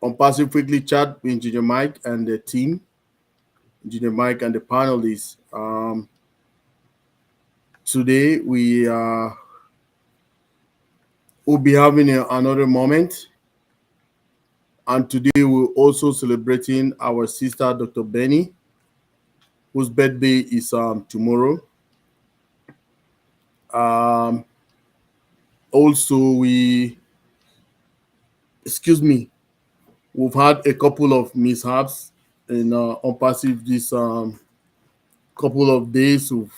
ONPASSIVE Weekly Chat with Engineer Mike and the team, Engineer Mike and the panelists. Today we will be having another moment, and today we're also celebrating our sister, Dr. Benny, whose birthday is tomorrow. Also, we've had a couple of mishaps in ONPASSIVE this couple of days. We've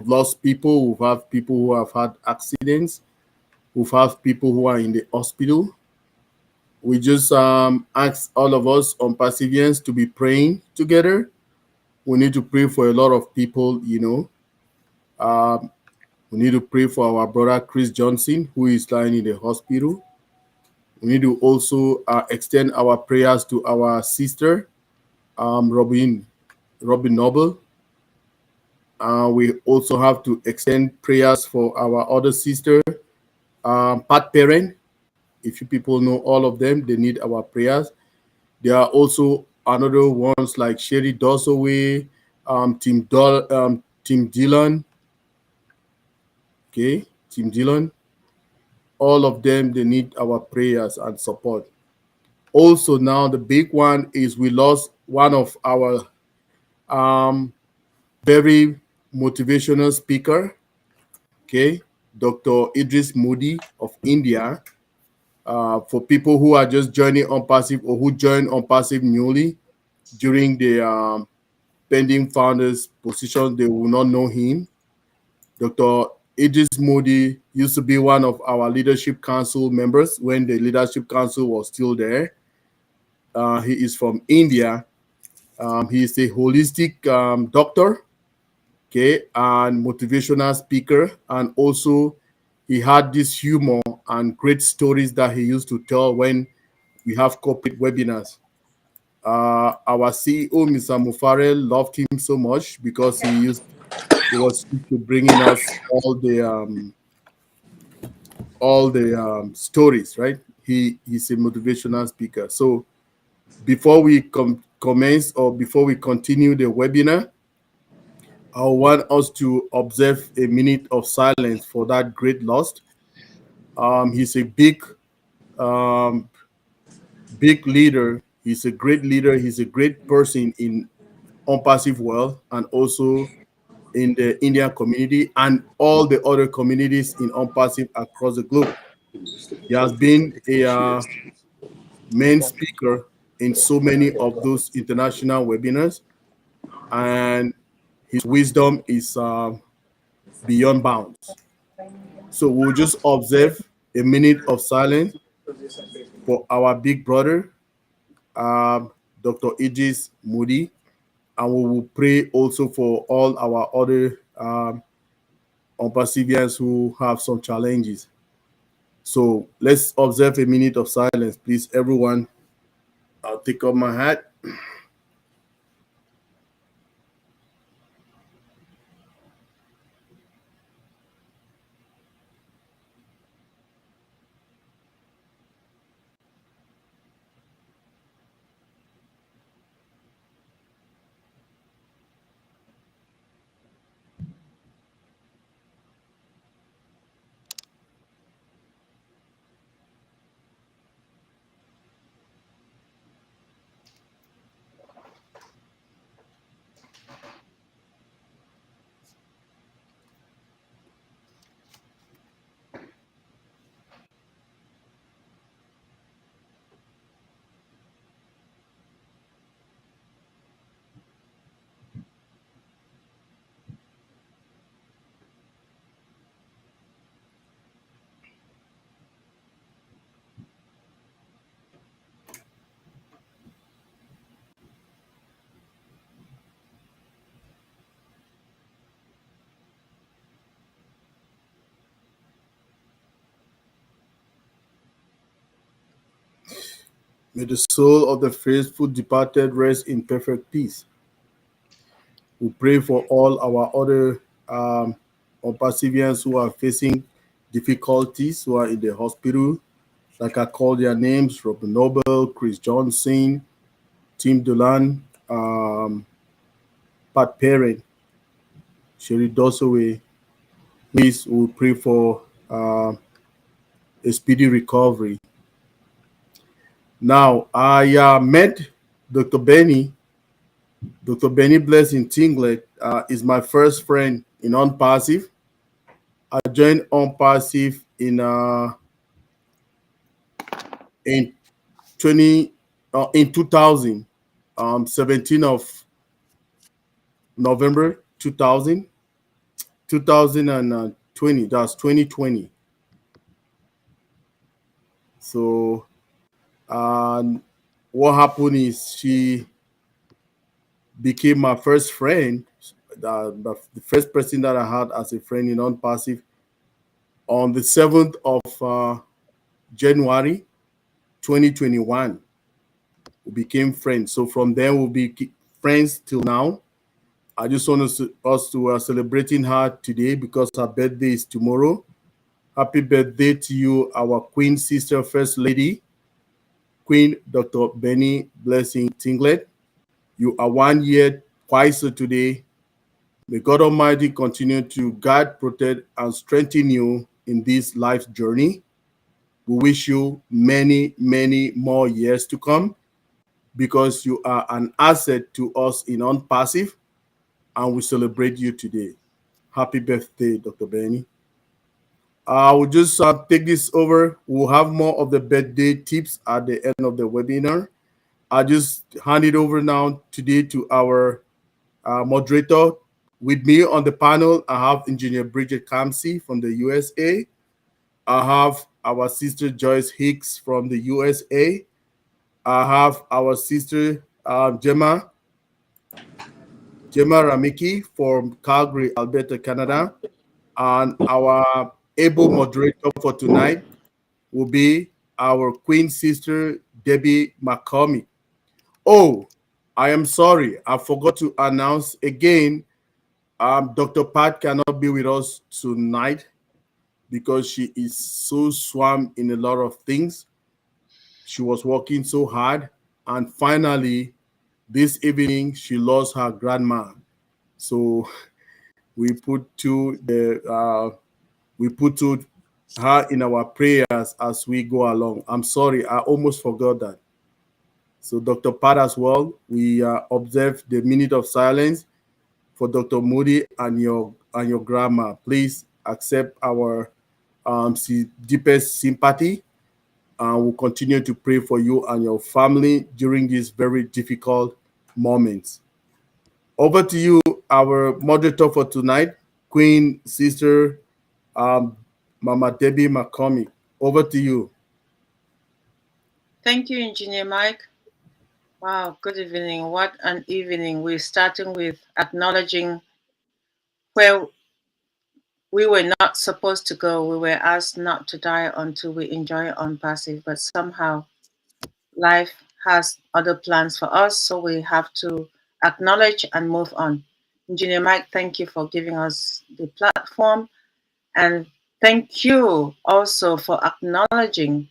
lost people. We've had people who have had accidents. We've had people who are in the hospital. We just ask all of us ONPASSIVians to be praying together. We need to pray for a lot of people, we need to pray for our brother Chris Johnson, who is lying in the hospital. We need to also extend our prayers to our sister, Robin Noble. We also have to extend prayers for our other sister, Pat Perrin. If you people know all of them, they need our prayers. There are also another ones like Sherry Dossoway, Tim Dillon. Okay, Tim Dillon. All of them, they need our prayers and support. Also, now the big one is we lost one of our very motivational speaker, okay, Dr. Idris Modi of India. For people who are just joining ONPASSIVE or who joined ONPASSIVE newly during the pending founders position, they will not know him. Dr. Idris Modi used to be one of our leadership council members when the leadership council was still there. He is from India. He is a holistic doctor, okay, and motivational speaker, and also he had this humor and great stories that he used to tell when we have corporate webinars. Our CEO, Mr. Mufarel, loved him so much because he was used to bringing us all the stories, right? He's a motivational speaker. So before we commence or before we continue the webinar, I want us to observe a minute of silence for that great loss. He's a big leader. He's a great leader. He's a great person in ONPASSIVE world and also in the Indian community and all the other communities in ONPASSIVE across the globe. He has been a main speaker in so many of those international webinars, and his wisdom is beyond bounds. So we'll just observe a minute of silence for our big brother, Dr. Idris Modi, and we will pray also for all our other ONPASSIVians who have some challenges. So let's observe a minute of silence, please, everyone. I'll take off my hat. May the soul of the faithful departed rest in perfect peace. We pray for all our other ONPASSIVians who are facing difficulties, who are in the hospital, Like I called their names: Robin Noble, Chris Johnson, Tim Dolan, um, Pat Perrin, Sherry Dosaway. Please, we pray for a speedy recovery. Now, I met Dr. Benny. Dr. Benny Blessing Tinglet is my first friend in ONPASSIVE. I joined ONPASSIVE in 20 in 2000, 17 of November 2000, 2020. That's 2020. So, what happened is she became my first friend, the first person that I had as a friend in ONPASSIVE on the 7th of January 2021. We became friends. So from there, we'll be friends till now. I just want us to celebrating her today because her birthday is tomorrow. Happy birthday to you, our Queen Sister First Lady, Queen Dr. Benny Blessing Tinglet. You are 1 year wiser today. May God Almighty continue to guide, protect, and strengthen you in this life journey. We wish you many, many more years to come because you are an asset to us in ONPASSIVE, and we celebrate you today. Happy birthday, Dr. Benny. I will just take this over. We'll have more of the birthday tips at the end of the webinar. I just hand it over now today to our moderator. With me on the panel, I have Engineer Bridget Kamsi from the USA. I have our sister Joyce Hicks from the USA. I have our sister Gemma Ramiki from Calgary, Alberta, Canada. And our able moderator for tonight will be our Queen sister, Debbie McCormick. Oh, I am sorry. I forgot to announce again. Dr. Pat cannot be with us tonight because she is so swamped in a lot of things. She was working so hard. And finally, this evening, she lost her grandma. So we put to the we put to her in our prayers as we go along. I'm sorry, I almost forgot that. So Dr. Pat as well, we observe the minute of silence for Dr. Moody and your grandma. Please accept our deepest sympathy, and we'll continue to pray for you and your family during these very difficult moments. Over to you, our moderator for tonight, Queen Sister um, Mama Debbie McCormick. Over to you. Thank you, Engineer Mike. Wow, good evening. What an evening. We're starting with acknowledging where we were not supposed to go. We were asked not to die until we enjoy ONPASSIVE, but somehow life has other plans for us, so we have to acknowledge and move on. Engineer Mike, thank you for giving us the platform, and thank you also for acknowledging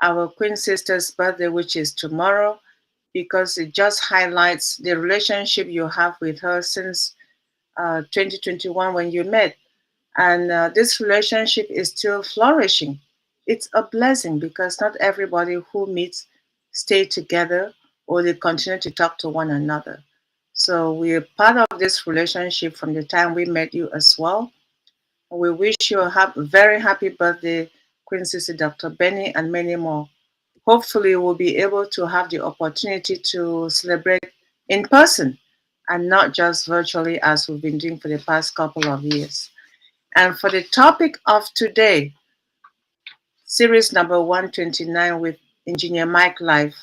our Queen Sister's birthday, which is tomorrow, because it just highlights the relationship you have with her since 2021 when you met. And this relationship is still flourishing. It's a blessing because not everybody who meets stay together or they continue to talk to one another. So we're part of this relationship from the time we met you as well. We wish you a very happy birthday, Queen Sister Dr. Benny, and many more. Hopefully, we'll be able to have the opportunity to celebrate in person and not just virtually as we've been doing for the past couple of years. And for the topic of today, series number 129 with Engineer Mike Live,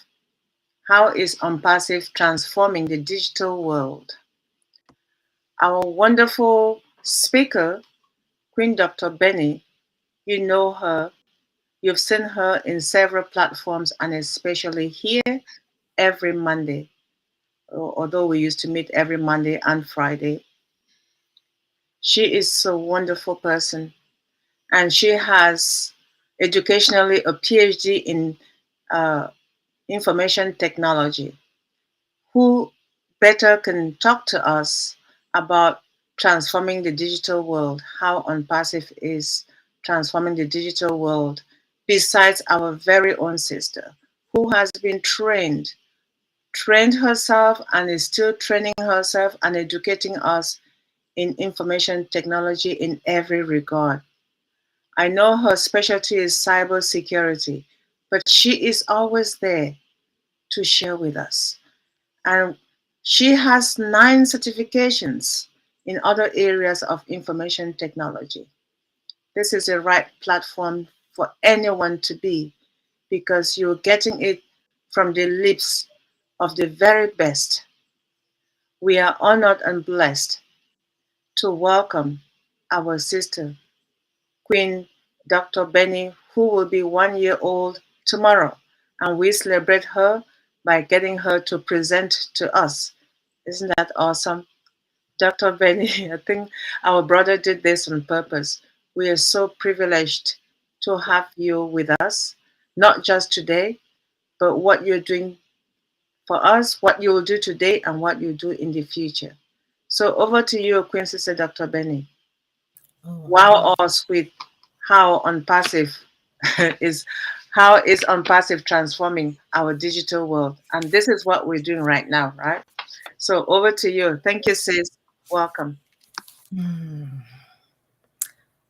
how is ONPASSIVE transforming the digital world? Our wonderful speaker, Queen Dr. Benny, you know her, you've seen her in several platforms and especially here every Monday, although we used to meet every Monday and Friday. She is a wonderful person and she has educationally a PhD in uh, information technology. Who better can talk to us about transforming the digital world, how ONPASSIVE is transforming the digital world, besides our very own sister, who has been trained herself and is still training herself and educating us in information technology in every regard. I know her specialty is cybersecurity, but she is always there to share with us. And she has 9 certifications in other areas of information technology. This is the right platform for anyone to be because you're getting it from the lips of the very best. We are honored and blessed to welcome our sister, Queen Dr. Benny, who will be 1 year old tomorrow. And we celebrate her by getting her to present to us. Isn't that awesome? Dr. Benny, I think our brother did this on purpose. We are so privileged to have you with us, not just today, but what you're doing for us, what you will do today, and what you do in the future. So over to you, Queen Sister Dr. Benny. Oh, Wow wow. us with how ONPASSIVE is how is ONPASSIVE transforming our digital world. And this is what we're doing right now, right? So over to you. Thank you, sis. Welcome. Hmm.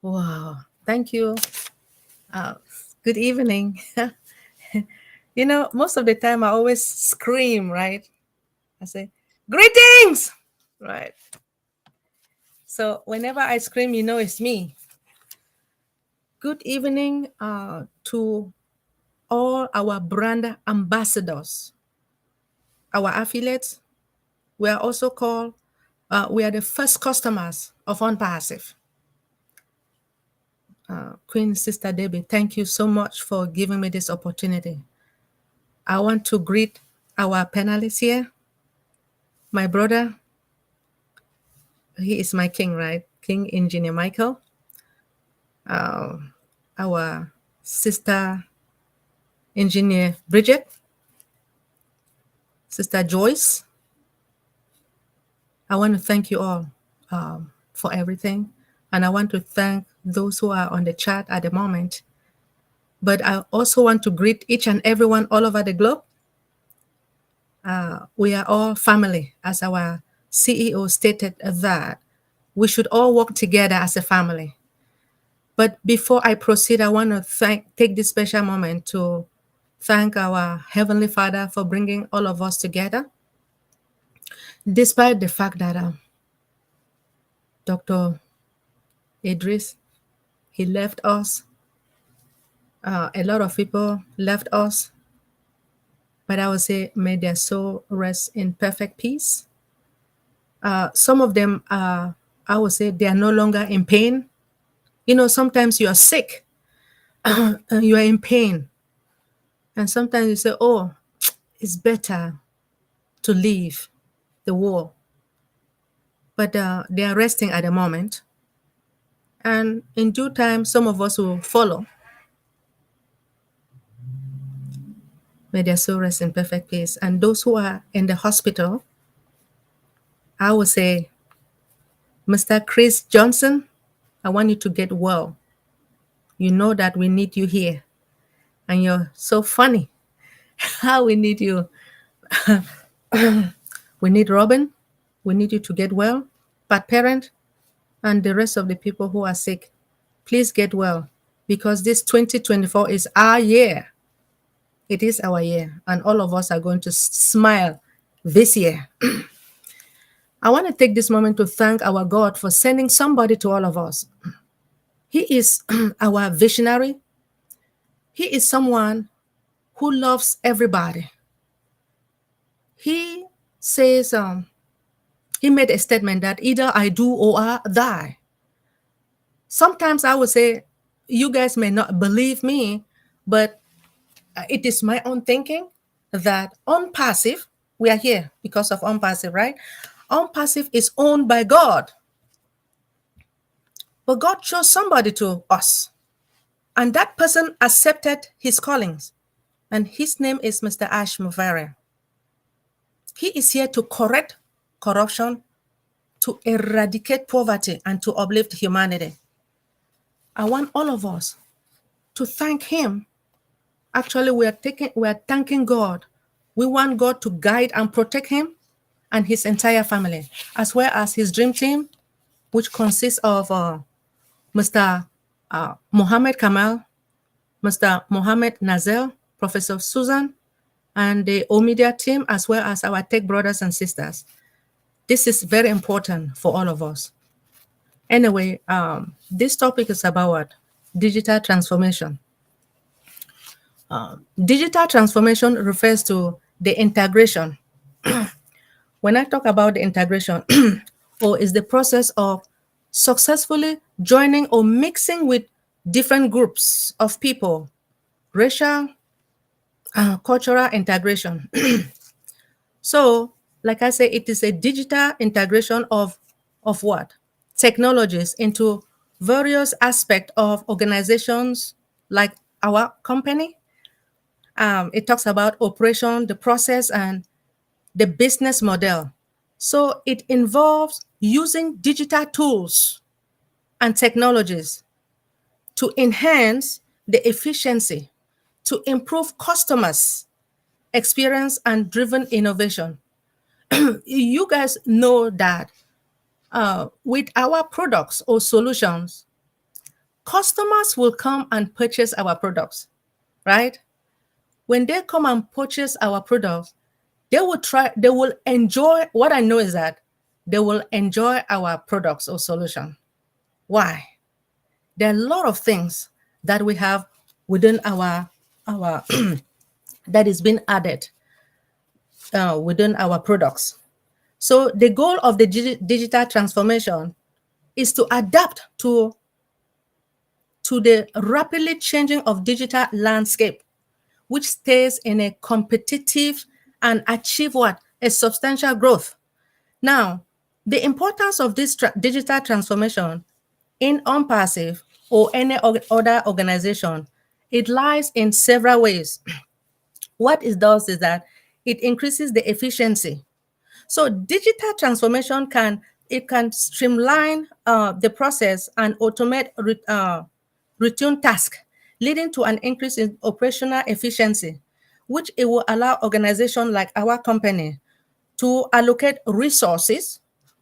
Wow. Thank you. Uh, Good evening. Most of the time I always scream, right? I say, greetings, right? So whenever I scream, it's me. Good evening to all our brand ambassadors, our affiliates. We are also called, we are the first customers of OnPassive. Queen Sister Debbie, thank you so much for giving me this opportunity. I want to greet our panelists here. My brother, he is my king, right? King Engineer Michael. Our sister Engineer Bridget, Sister Joyce. I want to thank you all for everything. And I want to thank those who are on the chat at the moment. But I also want to greet each and everyone all over the globe. We are all family, as our CEO stated that we should all work together as a family. But before I proceed, I want to take this special moment to thank our Heavenly Father for bringing all of us together, despite the fact that Dr. Idris, he left us. A lot of people left us, but I would say, may their soul rest in perfect peace. Some of them, I would say, they are no longer in pain. Sometimes you are sick, and you are in pain. And sometimes you say, oh, it's better to leave the war. But they are resting at the moment. And in due time, some of us will follow. May their soul rest in perfect peace. And those who are in the hospital, I would say, Mr. Chris Johnson, I want you to get well. You know that we need you here. And you're so funny. How we need you. We need Robin. We need you to get well. Pat Parent and the rest of the people who are sick, please get well, because this 2024 is our year. It is our year, and all of us are going to smile this year. I want to take this moment to thank our God for sending somebody to all of us. He is our visionary. He is someone who loves everybody. He says, he made a statement that either I do or I die. Sometimes I would say, you guys may not believe me, but it is my own thinking that OnPassive, we are here because of OnPassive, right? OnPassive is owned by God. But God chose somebody to us. And that person accepted his callings. And his name is Mr. Ash Muvare. He is here to correct corruption, to eradicate poverty, and to uplift humanity. I want all of us to thank him. Actually, we are thanking God. We want God to guide and protect him and his entire family, as well as his dream team, which consists of Mr. Mohammed Kamal, Mr. Mohammed Nazel, Professor Susan, and the O-Media team, as well as our tech brothers and sisters. This is very important for all of us. Anyway, this topic is about what? Digital transformation. Digital transformation refers to the integration. When I talk about the integration, or is the process of successfully joining or mixing with different groups of people, racial, cultural integration. So, like I say, it is a digital integration of what? Technologies into various aspects of organizations like our company. It talks about operation, the process, and the business model. So it involves using digital tools and technologies to enhance the efficiency, to improve customers' experience and driven innovation. You guys know that with our products or solutions, customers will come and purchase our products, right? When they come and purchase our products, they will enjoy. What I know is that they will enjoy our products or solution. Why? There are a lot of things that we have within our that is being added within our products. So the goal of the digital transformation is to adapt to the rapidly changing of digital landscape, which stays in a competitive and achieve what? A substantial growth. Now, the importance of this digital transformation in ONPASSIVE or any other organization, it lies in several ways. What it does is that it increases the efficiency. So digital transformation can streamline the process and automate routine tasks, leading to an increase in operational efficiency, which it will allow organizations like our company to allocate resources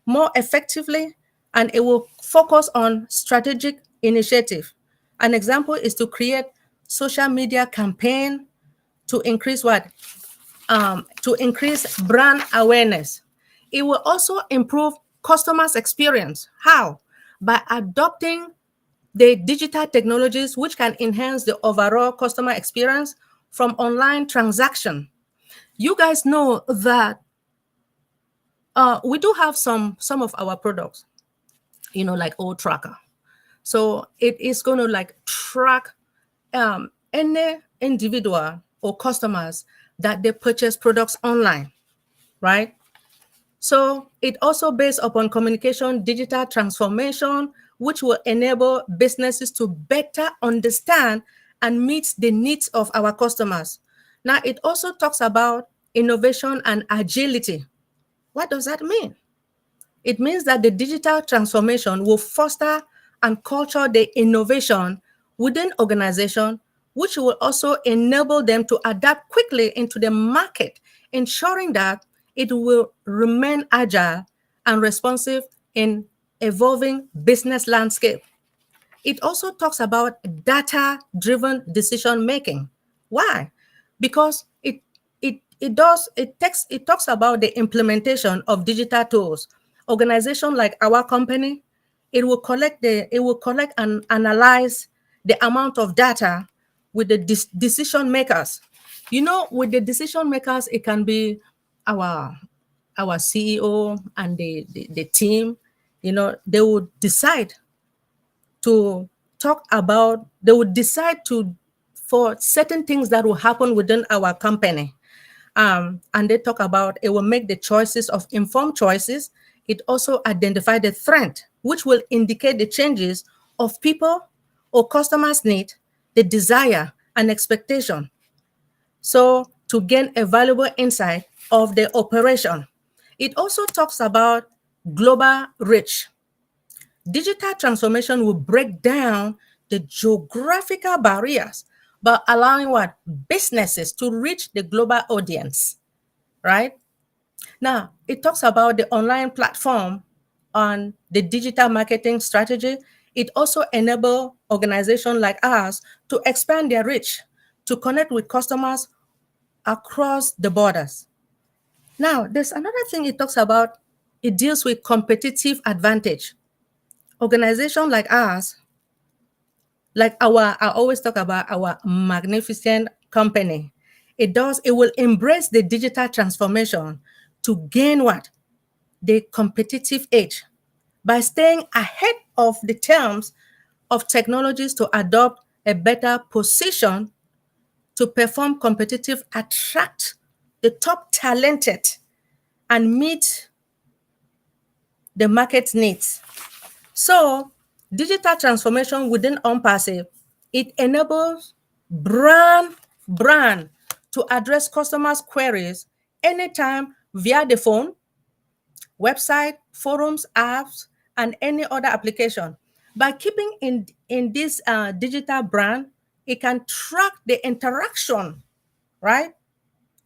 more effectively, and it will focus on strategic initiative. An example is to create social media campaign to increase what? To increase brand awareness. It will also improve customers' experience. How? By adopting the digital technologies which can enhance the overall customer experience from online transaction. You guys know that we do have some of our products, like old tracker. So it is going to like track any individual or customers that they purchase products online, right? So it also based upon communication digital transformation, which will enable businesses to better understand and meet the needs of our customers. Now, it also talks about innovation and agility. What does that mean? It means that the digital transformation will foster and culture the innovation within organization, which will also enable them to adapt quickly into the market, ensuring that it will remain agile and responsive in evolving business landscape. It also talks about data-driven decision making. Why? Because it talks about the implementation of digital tools. Organization like our company, it will collect and analyze the amount of data with the decision makers. With the decision makers, it can be our CEO and the team. They would decide for certain things that will happen within our company. And they talk about it will make the choices of informed choices. It also identify the threat, which will indicate the changes of people or customers' need the desire and expectation. So to gain a valuable insight of the operation. It also talks about global reach. Digital transformation will break down the geographical barriers by allowing what? Businesses to reach the global audience, right? Now, it talks about the online platform on the digital marketing strategy. It also enables organizations like us to expand their reach, to connect with customers across the borders. Now, there's another thing it talks about. It deals with competitive advantage. Organizations like us, I always talk about our magnificent company. It will embrace the digital transformation to gain what? The competitive edge by staying ahead of the terms of technologies to adopt a better position to perform competitive, attract the top talented, and meet the market needs. So, digital transformation within ONPASSIVE, it enables brand to address customers' queries anytime via the phone, website, forums, apps, and any other application. By keeping in this digital brand, it can track the interaction, right?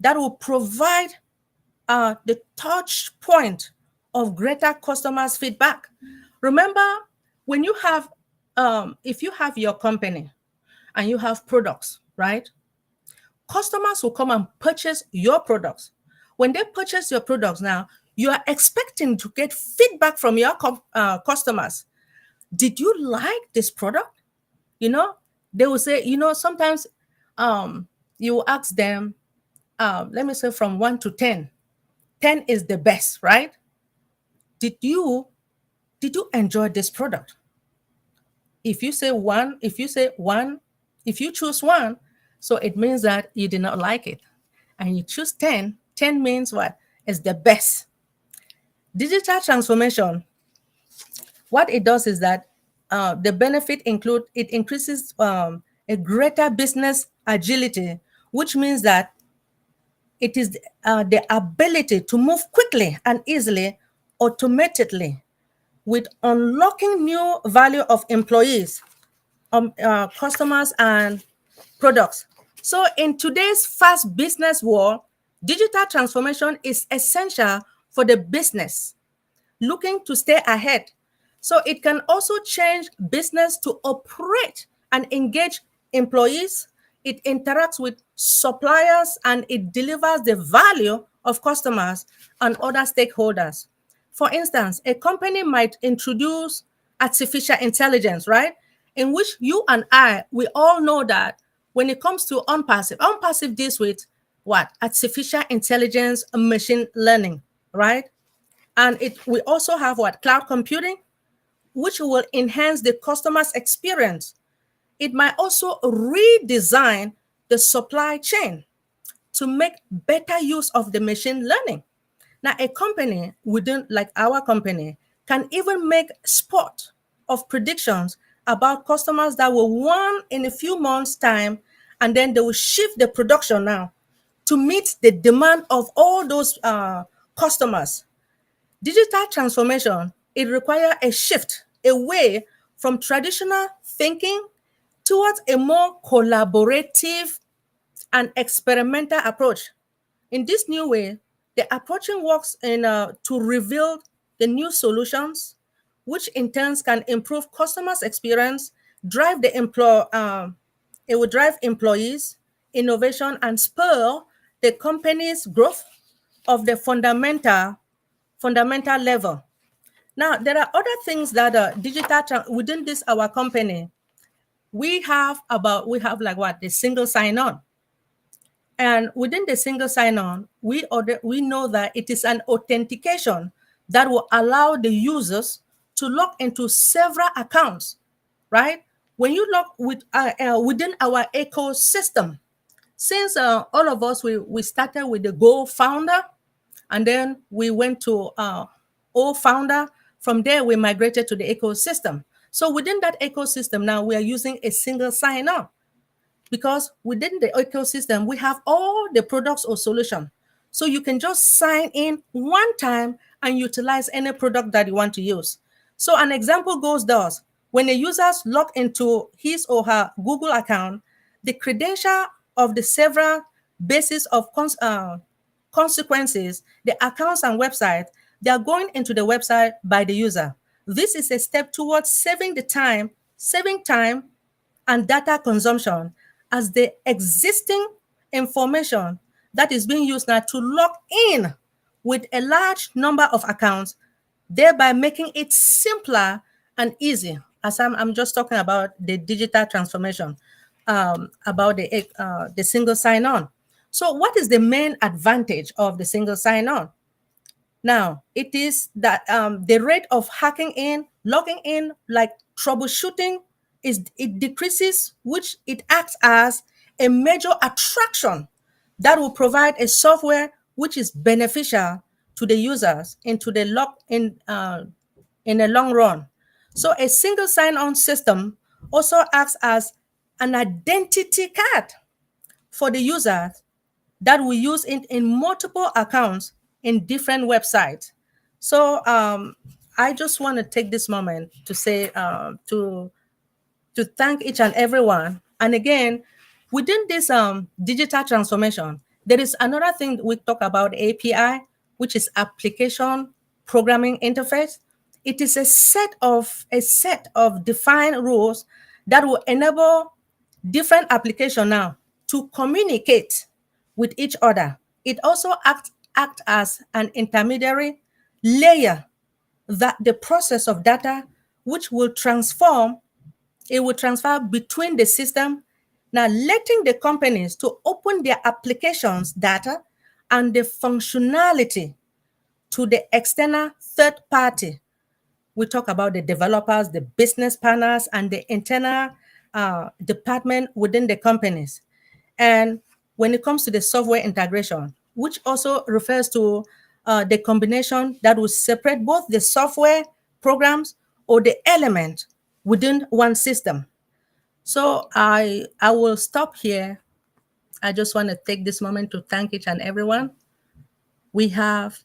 That will provide the touch point of greater customers' feedback. Remember, when you have, if you have your company and you have products, right? Customers will come and purchase your products. When they purchase your products now, you are expecting to get feedback from your customers. Did you like this product? You know, they will say, sometimes you will ask them, let me say from 1 to 10. 10 is the best, right? Did you enjoy this product? If you say one, if you choose one, so it means that you did not like it. And you choose 10, 10 means what? It's the best. Digital transformation, what it does is that the benefit include, it increases a greater business agility, which means that it is the ability to move quickly and easily, automatically, with unlocking new value of employees, customers, and products. So in today's fast business world, digital transformation is essential for the business looking to stay ahead. So it can also change business to operate and engage employees. It interacts with suppliers and it delivers the value of customers and other stakeholders. For instance, a company might introduce artificial intelligence, right? In which you and I, we all know that when it comes to ONPASSIVE deals with what? Artificial intelligence, machine learning, right? And we also have what? Cloud computing, which will enhance the customer's experience. It might also redesign the supply chain to make better use of the machine learning. Now, a company within, like our company, can even make spot of predictions about customers that will want in a few months' time, and then they will shift the production now to meet the demand of all those customers. Digital transformation, it requires a shift away from traditional thinking towards a more collaborative and experimental approach. In this new way, the approaching works to reveal the new solutions, which in turn can improve customers' experience, it will drive employees, innovation, and spur the company's growth of the fundamental level. Now, there are other things that within this our company, we have like what? The single sign-on. And within the single sign-on, we know that it is an authentication that will allow the users to log into several accounts, right? When you log within our ecosystem, since all of us, we started with the Go founder, and then we went to O founder. From there, we migrated to the ecosystem. So within that ecosystem, now we are using a single sign-on. because within the ecosystem, we have all the products or solution. So you can just sign in one time and utilize any product that you want to use. So an example goes thus: when a user log into his or her Google account, the credential of the several basis of consequences, the accounts and website, they are going into the website by the user. This is a step towards saving time and data consumption, as the existing information that is being used now to log in with a large number of accounts, thereby making it simpler and easy. As I'm just talking about the digital transformation, about the single sign-on. So what is the main advantage of the single sign-on? Now, it is that the rate of hacking in, logging in, like troubleshooting, it decreases, which it acts as a major attraction that will provide a software which is beneficial to the users into the in the long run. So a single sign-on system also acts as an identity card for the users that we use in multiple accounts in different websites. So I just want to take this moment to say to thank each and everyone. And again, within this digital transformation, there is another thing we talk about, API, which is application programming interface. It is a set of defined rules that will enable different application now to communicate with each other. It also act as an intermediary layer that the process of data which will transfer between the system, now letting the companies to open their applications data and the functionality to the external third party. We talk about the developers, the business partners, and the internal department within the companies. And when it comes to the software integration, which also refers to the combination that will separate both the software programs or the element within one system. So I will stop here. I just want to take this moment to thank each and everyone. We have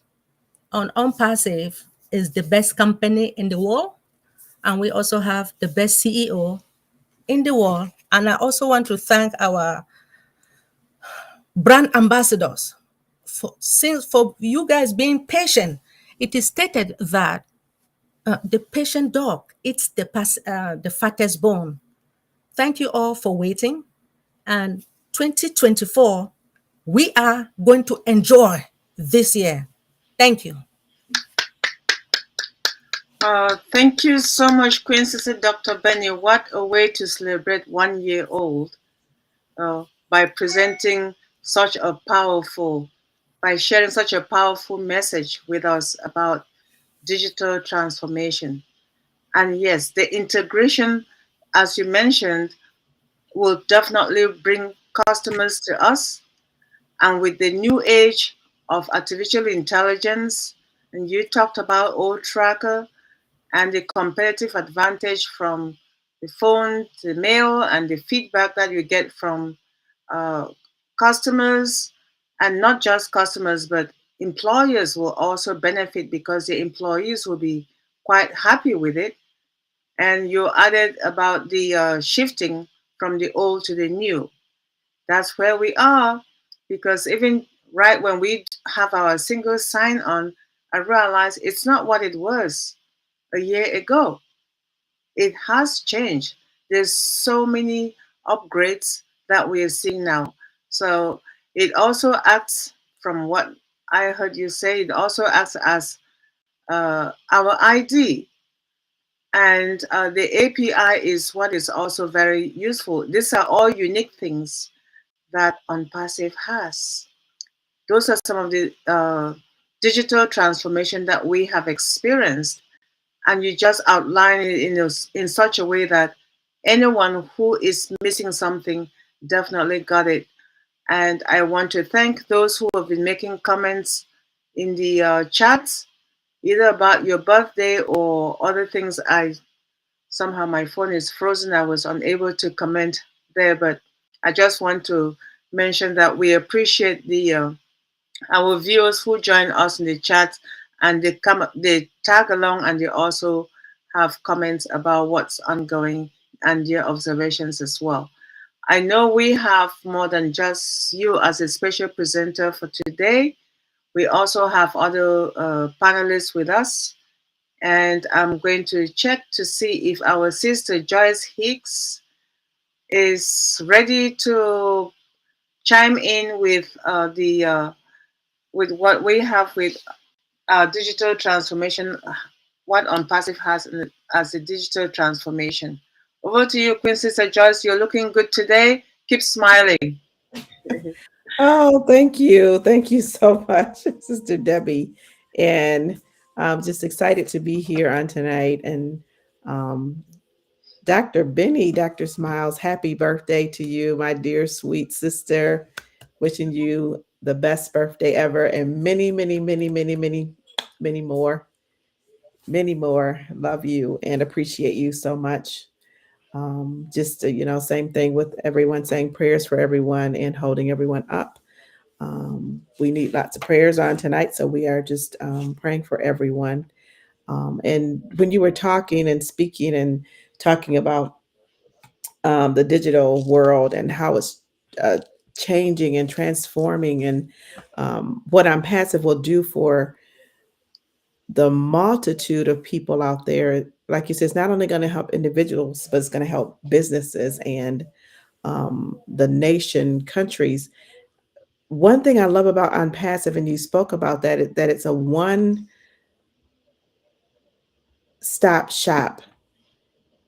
on ONPASSIVE is the best company in the world, and we also have the best CEO in the world. And I also want to thank our brand ambassadors for you guys being patient. It is stated that the patient dog eats the fattest bone. Thank you all for waiting. And 2024, we are going to enjoy this year. Thank you. Thank you so much, Queen Sister Dr. Benny. What a way to celebrate 1 year old by presenting by sharing such a powerful message with us about digital transformation. And yes, the integration, as you mentioned, will definitely bring customers to us. And with the new age of artificial intelligence, and you talked about old tracker and the competitive advantage from the phone, the mail, and the feedback that you get from uh, customers, and not just customers, but employers will also benefit because the employees will be quite happy with it. And you added about the shifting from the old to the new. That's where we are, because even right when we have our single sign on, I realized it's not what it was a year ago. It has changed. There's so many upgrades that we are seeing now. So it also acts, from what I heard you say, it also acts as our ID. And the API is what is also very useful. These are all unique things that ONPASSIVE has. Those are some of the digital transformation that we have experienced, and you just outline it in such a way that anyone who is missing something definitely got it. And I want to thank those who have been making comments in the chats, either about your birthday or other things. Somehow my phone is frozen. I was unable to comment there, but I just want to mention that we appreciate the our viewers who join us in the chat, and they tag along, and they also have comments about what's ongoing and their observations as well. I know we have more than just you as a special presenter for today. We also have other panelists with us, and I'm going to check to see if our sister Joyce Hicks is ready to chime in with what we have with digital transformation, what ONPASSIVE has as a digital transformation. Over to you, Queen Sister Joyce. You're looking good today. Keep smiling. Oh, thank you. Thank you so much, Sister Debbie. And I'm just excited to be here on tonight. And um, Dr. Benny, Dr. Smiles, happy birthday to you, my dear sweet sister. Wishing you the best birthday ever and many, many, many, many, many, many more. Many more. Love you and appreciate you so much. Just same thing with everyone, saying prayers for everyone and holding everyone up. We need lots of prayers on tonight, so we are just praying for everyone. And when you were talking and speaking and talking about the digital world and how it's uh, changing and transforming, and what I'm passive will do for the multitude of people out there, like you said, it's not only going to help individuals, but it's going to help businesses and the nation, countries. One thing I love about Unpassive, and you spoke about that, that it's a stop shop,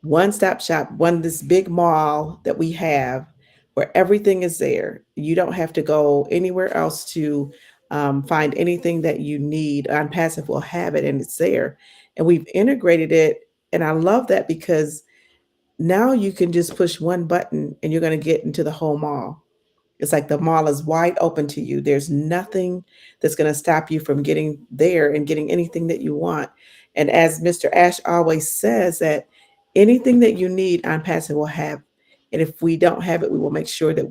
one-stop shop, this big mall that we have where everything is there. You don't have to go anywhere else to find anything that you need. Unpassive will have it and it's there. And we've integrated it. And I love that because now you can just push one button and you're going to get into the whole mall. It's like the mall is wide open to you. There's nothing that's going to stop you from getting there and getting anything that you want. And as Mr. Ash always says, that anything that you need, OnPassive will have. And if we don't have it, we will make sure that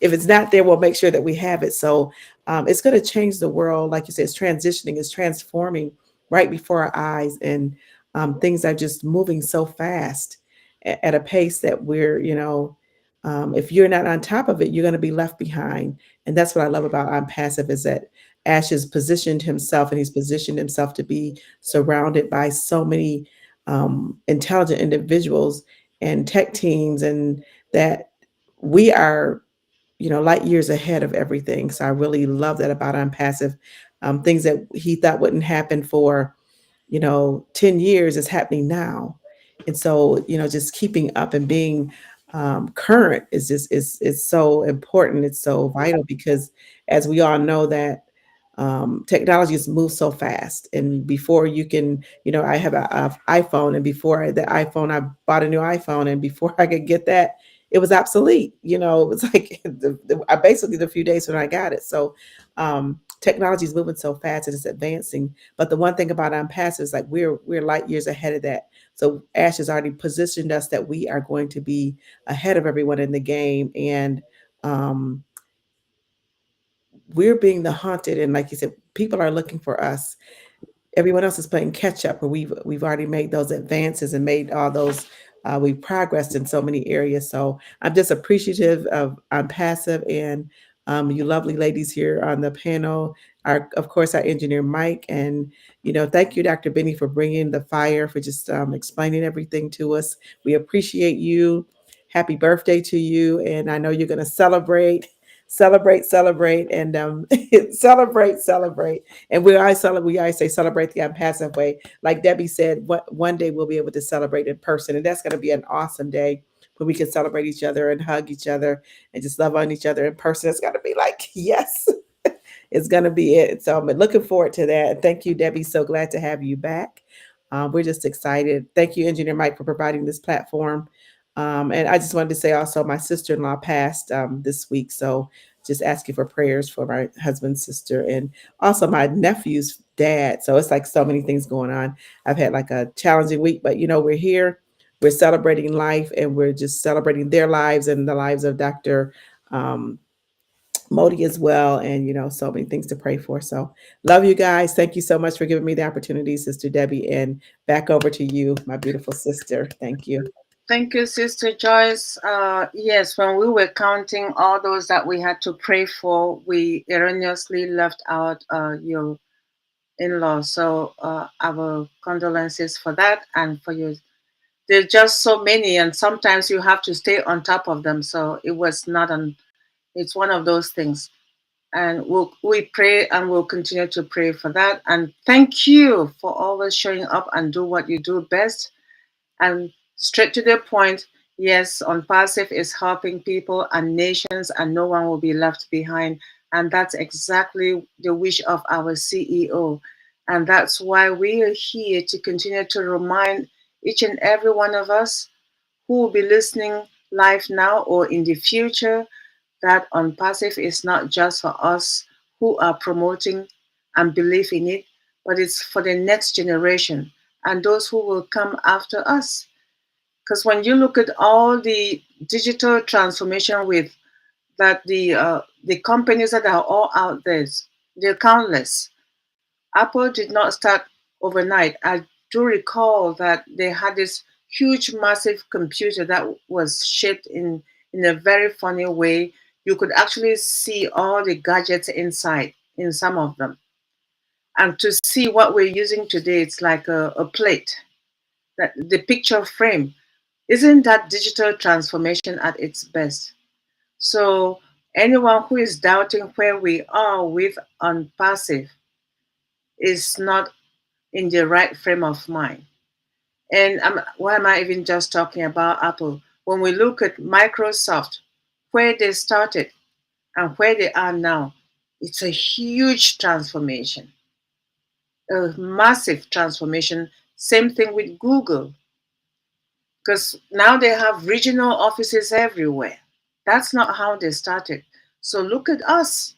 if it's not there, we'll make sure that we have it. So it's going to change the world. Like you said, it's transitioning, it's transforming right before our eyes. And things are just moving so fast at a pace that if you're not on top of it, you're going to be left behind. And that's what I love about I'm Passive, is that Ash has positioned himself, and he's positioned himself to be surrounded by so many intelligent individuals and tech teams, and that we are, light years ahead of everything. So I really love that about I'm Passive. Things that he thought wouldn't happen for 10 years is happening now. And so, just keeping up and being current is so important. It's so vital because, as we all know, that technology has moved so fast. And before you can, I have an iPhone, and before the iPhone, I bought a new iPhone, and before I could get that, it was obsolete. It was like I basically the few days when I got it. So technology is moving so fast and it's advancing. But the one thing about Unpassive is like we're light years ahead of that. So Ash has already positioned us that we are going to be ahead of everyone in the game, and um, we're being the haunted. And like you said, people are looking for us. Everyone else is playing catch up, or we've already made those advances and made all those. We've progressed in so many areas. So I'm just appreciative of Passive, and you lovely ladies here on the panel. Of course, our engineer Mike, and thank you, Dr. Benny, for bringing the fire, for just explaining everything to us. We appreciate you. Happy birthday to you, and I know you're going to celebrate, and celebrate. And we always say celebrate the unpassive way. Like Debbie said, one day we'll be able to celebrate in person, and that's going to be an awesome day when we can celebrate each other and hug each other and just love on each other in person. It's going to be like, yes, it's going to be it. So I'm looking forward to that. Thank you, Debbie. So glad to have you back. We're just excited. Thank you, Engineer Mike, for providing this platform. And I just wanted to say also, my sister-in-law passed this week. So just asking for prayers for my husband's sister, and also my nephew's dad. So it's like so many things going on. I've had like a challenging week, but we're here. we're celebrating life, and we're just celebrating their lives and the lives of Dr. Modi as well. And, so many things to pray for. So love you guys. Thank you so much for giving me the opportunity, Sister Debbie. And back over to you, my beautiful sister. Thank you. Thank you, Sister Joyce. Yes, when we were counting all those that we had to pray for, we erroneously left out your in-laws. So our condolences for that and for you. There's just so many, and sometimes you have to stay on top of them. So it was not it's one of those things. And we pray and we'll continue to pray for that. And thank you for always showing up and do what you do best. And straight to the point, yes, ONPASSIVE is helping people and nations, and no one will be left behind. And that's exactly the wish of our CEO. And that's why we are here to continue to remind each and every one of us who will be listening live now or in the future that ONPASSIVE is not just for us who are promoting and believe in it, but it's for the next generation and those who will come after us. Because when you look at all the digital transformation with that the companies that are all out there, they're countless. Apple did not start overnight. I do recall that they had this huge, massive computer that was shaped in a very funny way. You could actually see all the gadgets inside in some of them. And to see what we're using today, it's like a plate, that the picture frame. Isn't that digital transformation at its best? So anyone who is doubting where we are with ONPASSIVE is not in the right frame of mind. And why am I even just talking about Apple? When we look at Microsoft, where they started and where they are now, it's a huge transformation, a massive transformation. Same thing with Google, because now they have regional offices everywhere. That's not how they started. So look at us.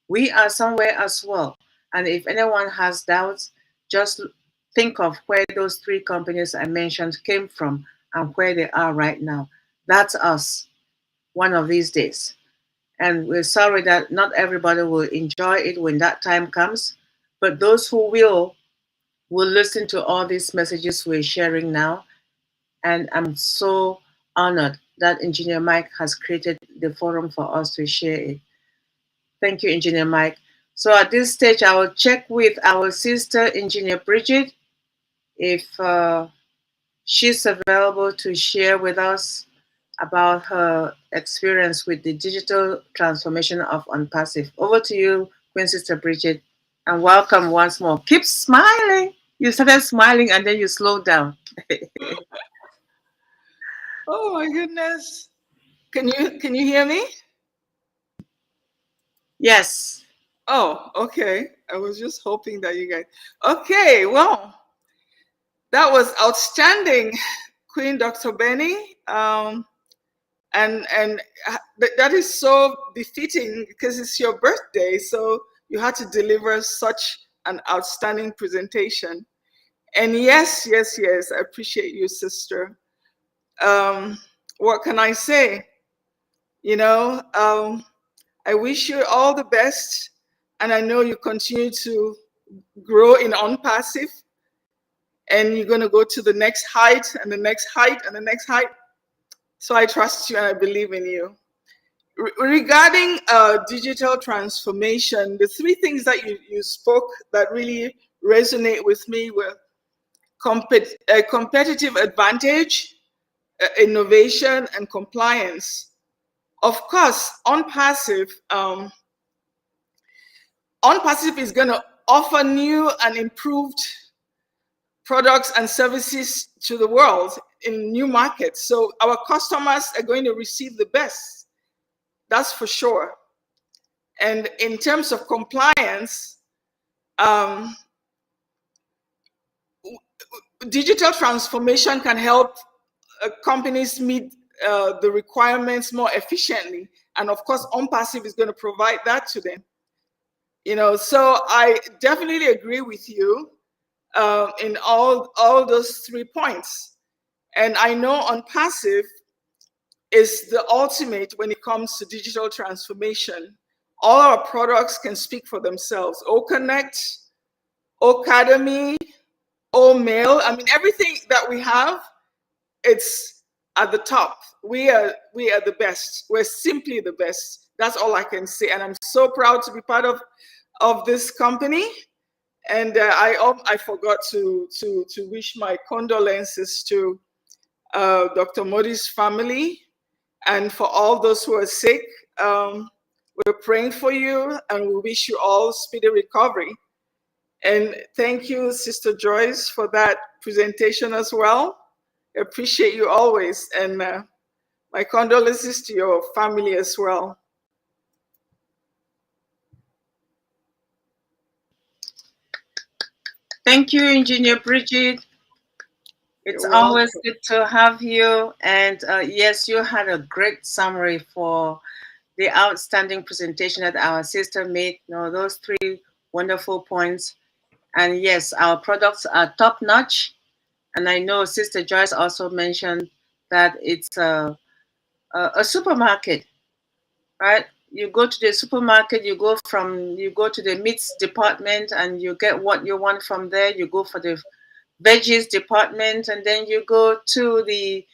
We are somewhere as well. And if anyone has doubts, just think of where those three companies I mentioned came from and where they are right now. That's us one of these days. And we're sorry that not everybody will enjoy it when that time comes. But those who will listen to all these messages we're sharing now. And I'm so honored that Engineer Mike has created the forum for us to share it. Thank you, Engineer Mike. So at this stage, I will check with our sister, Engineer Bridget, if she's available to share with us about her experience with the digital transformation of ONPASSIVE. Over to you, Queen Sister Bridget, and welcome once more. Keep smiling. You started smiling and then you slowed down. Oh my goodness. Can you hear me? Yes. Oh, okay. I was just hoping that you guys. Okay, well, that was outstanding, Queen Dr. Benny. And that is so befitting because it's your birthday, so you had to deliver such an outstanding presentation. And yes, I appreciate you, sister. What can I say? I wish you all the best, and I know you continue to grow in ONPASSIVE, and you're going to go to the next height and the next height and the next height. So I trust you and I believe in you. Regarding digital transformation, the three things that you spoke that really resonate with me were competitive advantage, innovation, and compliance. Of course, ONPASSIVE is going to offer new and improved products and services to the world in new markets. So our customers are going to receive the best. That's for sure. And in terms of compliance, digital transformation can help companies meet the requirements more efficiently. And of course, ONPASSIVE is going to provide that to them. So I definitely agree with you in all those 3 points. And I know ONPASSIVE is the ultimate when it comes to digital transformation. All our products can speak for themselves. OConnect, Ocademy, OMail, I mean, everything that we have, it's at the top. We are the best. We're simply the best. That's all I can say. And I'm so proud to be part of this company. And I forgot to wish my condolences to Dr. Modi's family, and for all those who are sick. We're praying for you, and we wish you all speedy recovery. And thank you, Sister Joyce, for that presentation as well. I appreciate you always, and my condolences to your family as well. Thank you, Engineer Bridget. It's always good to have you. And yes, you had a great summary for the outstanding presentation that our sister made. You know, those 3 wonderful points. And yes, our products are top notch. And I know Sister Joyce also mentioned that it's a supermarket, right? You go to the supermarket, you go to the meats department and you get what you want from there. You go for the veggies department, and then you go to the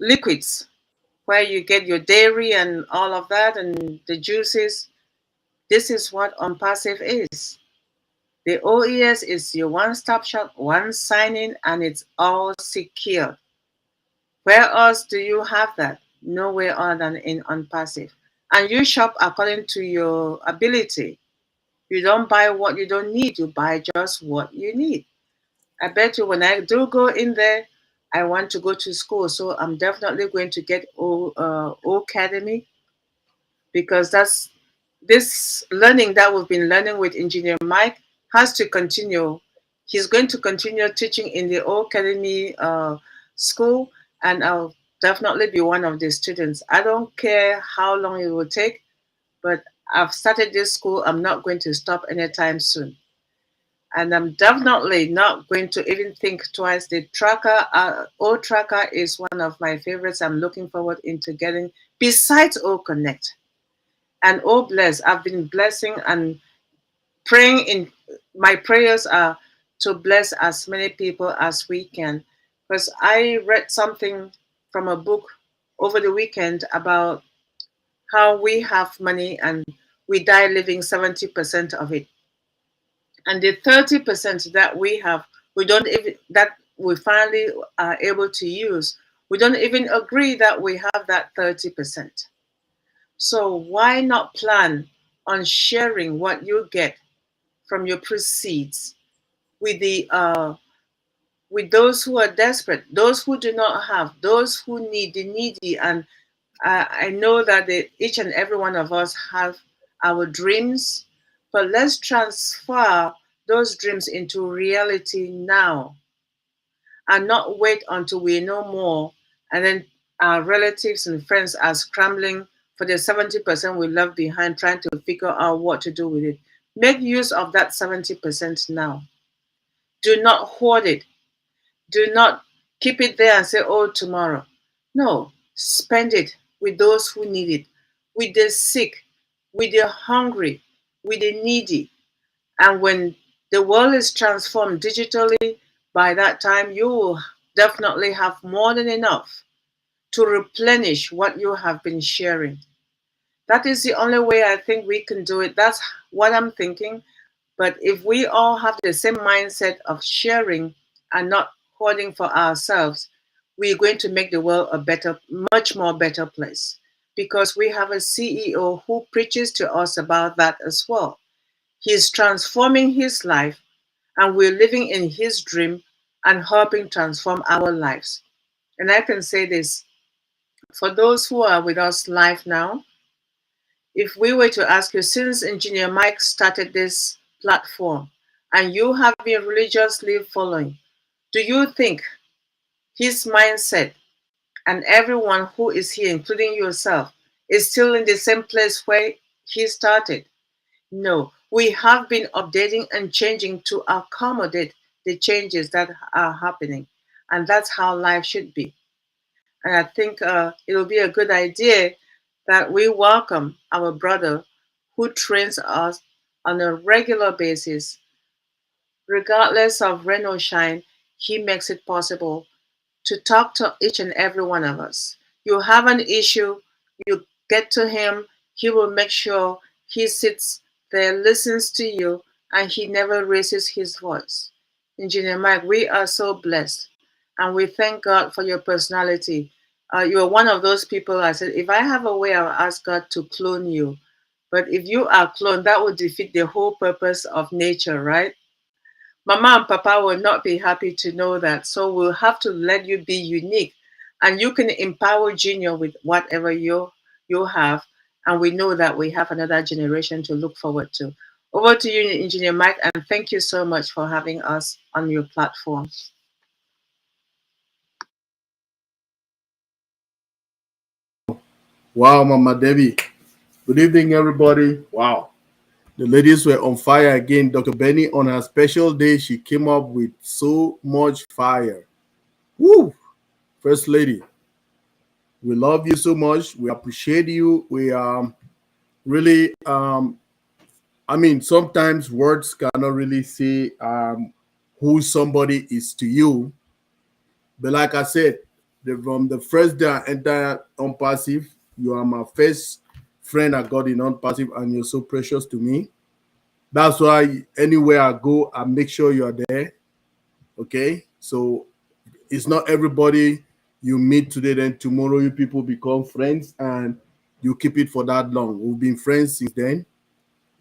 liquids where you get your dairy and all of that and the juices. This is what ONPASSIVE is. The OES is your one-stop shop, one sign-in, and it's all secure. Where else do you have that? Nowhere other than in ONPASSIVE. And you shop according to your ability. You don't buy what you don't need. You buy just what you need. I bet you when I do go in there, I want to go to school. So I'm definitely going to get Ocademy, because that's this learning that we've been learning with Engineer Mike has to continue. He's going to continue teaching in the Ocademy school, and I'll definitely be one of the students. I don't care how long it will take, but I've started this school. I'm not going to stop anytime soon. And I'm definitely not going to even think twice. The tracker, O-Tracker is one of my favorites. I'm looking forward into getting, besides O-Connect. And O-Bless, I've been blessing and praying in, my prayers are to bless as many people as we can. Because I read something from a book over the weekend about how we have money and we die leaving 70% of it. And the 30% that we have, we don't even, that we finally are able to use, we don't even agree that we have that 30%. So why not plan on sharing what you get from your proceeds with with those who are desperate, those who do not have, those who need, the needy. And I know that each and every one of us have our dreams, but let's transfer those dreams into reality now and not wait until we know more, and then our relatives and friends are scrambling for the 70% we left behind, trying to figure out what to do with it. Make use of that 70% now. Do not hoard it. Do not keep it there and say, oh, tomorrow. No, spend it with those who need it, with the sick, with the hungry, with the needy. And when the world is transformed digitally, by that time you will definitely have more than enough to replenish what you have been sharing. That is the only way I think we can do it. That's what I'm thinking. But if we all have the same mindset of sharing and not hoarding for ourselves, we're going to make the world a better, much more better place. Because we have a CEO who preaches to us about that as well. He's transforming his life, and we're living in his dream and helping transform our lives. And I can say this, for those who are with us live now, if we were to ask you, since Engineer Mike started this platform and you have been religiously following, do you think his mindset and everyone who is here, including yourself, is still in the same place where he started? No, we have been updating and changing to accommodate the changes that are happening. And that's how life should be. And I think it'll be a good idea that we welcome our brother who trains us on a regular basis. Regardless of rain or shine, he makes it possible to talk to each and every one of us. You have an issue, you get to him, he will make sure he sits there, listens to you, and he never raises his voice. Engineer Mike, we are so blessed, and we thank God for your personality. You're one of those people I said, if I have a way, I'll ask God to clone you. But if you are cloned, that would defeat the whole purpose of nature, right? Mama and Papa will not be happy to know that. So we'll have to let you be unique. And you can empower Junior with whatever you have. And we know that we have another generation to look forward to. Over to you, Engineer Mike, and thank you so much for having us on your platform. Wow, Mama Debbie. Good evening, everybody. Wow. The ladies were on fire again. Dr. Benny, on her special day, she came up with so much fire. Woo! First Lady, we love you so much. We appreciate you. We really, I mean, sometimes words cannot really say who somebody is to you. But like I said, from the first day I entered ONPASSIVE, you are my first friend I got in ONPASSIVE, and you're so precious to me. That's why anywhere I go, I make sure you're there. Okay? So it's not everybody you meet today, then tomorrow you people become friends and you keep it for that long. We've been friends since then,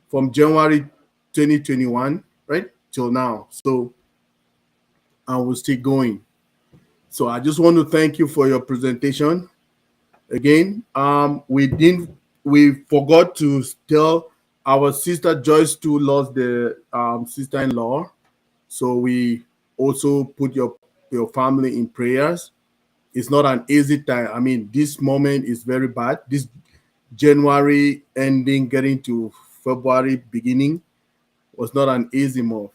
from January 2021, right? Till now. So, and we'll still going. So I just want to thank you for your presentation. Again, we forgot to tell our sister Joyce too lost the sister-in-law. So we also put your family in prayers. It's not an easy time. I mean, this moment is very bad. This January ending, getting to February beginning was not an easy month.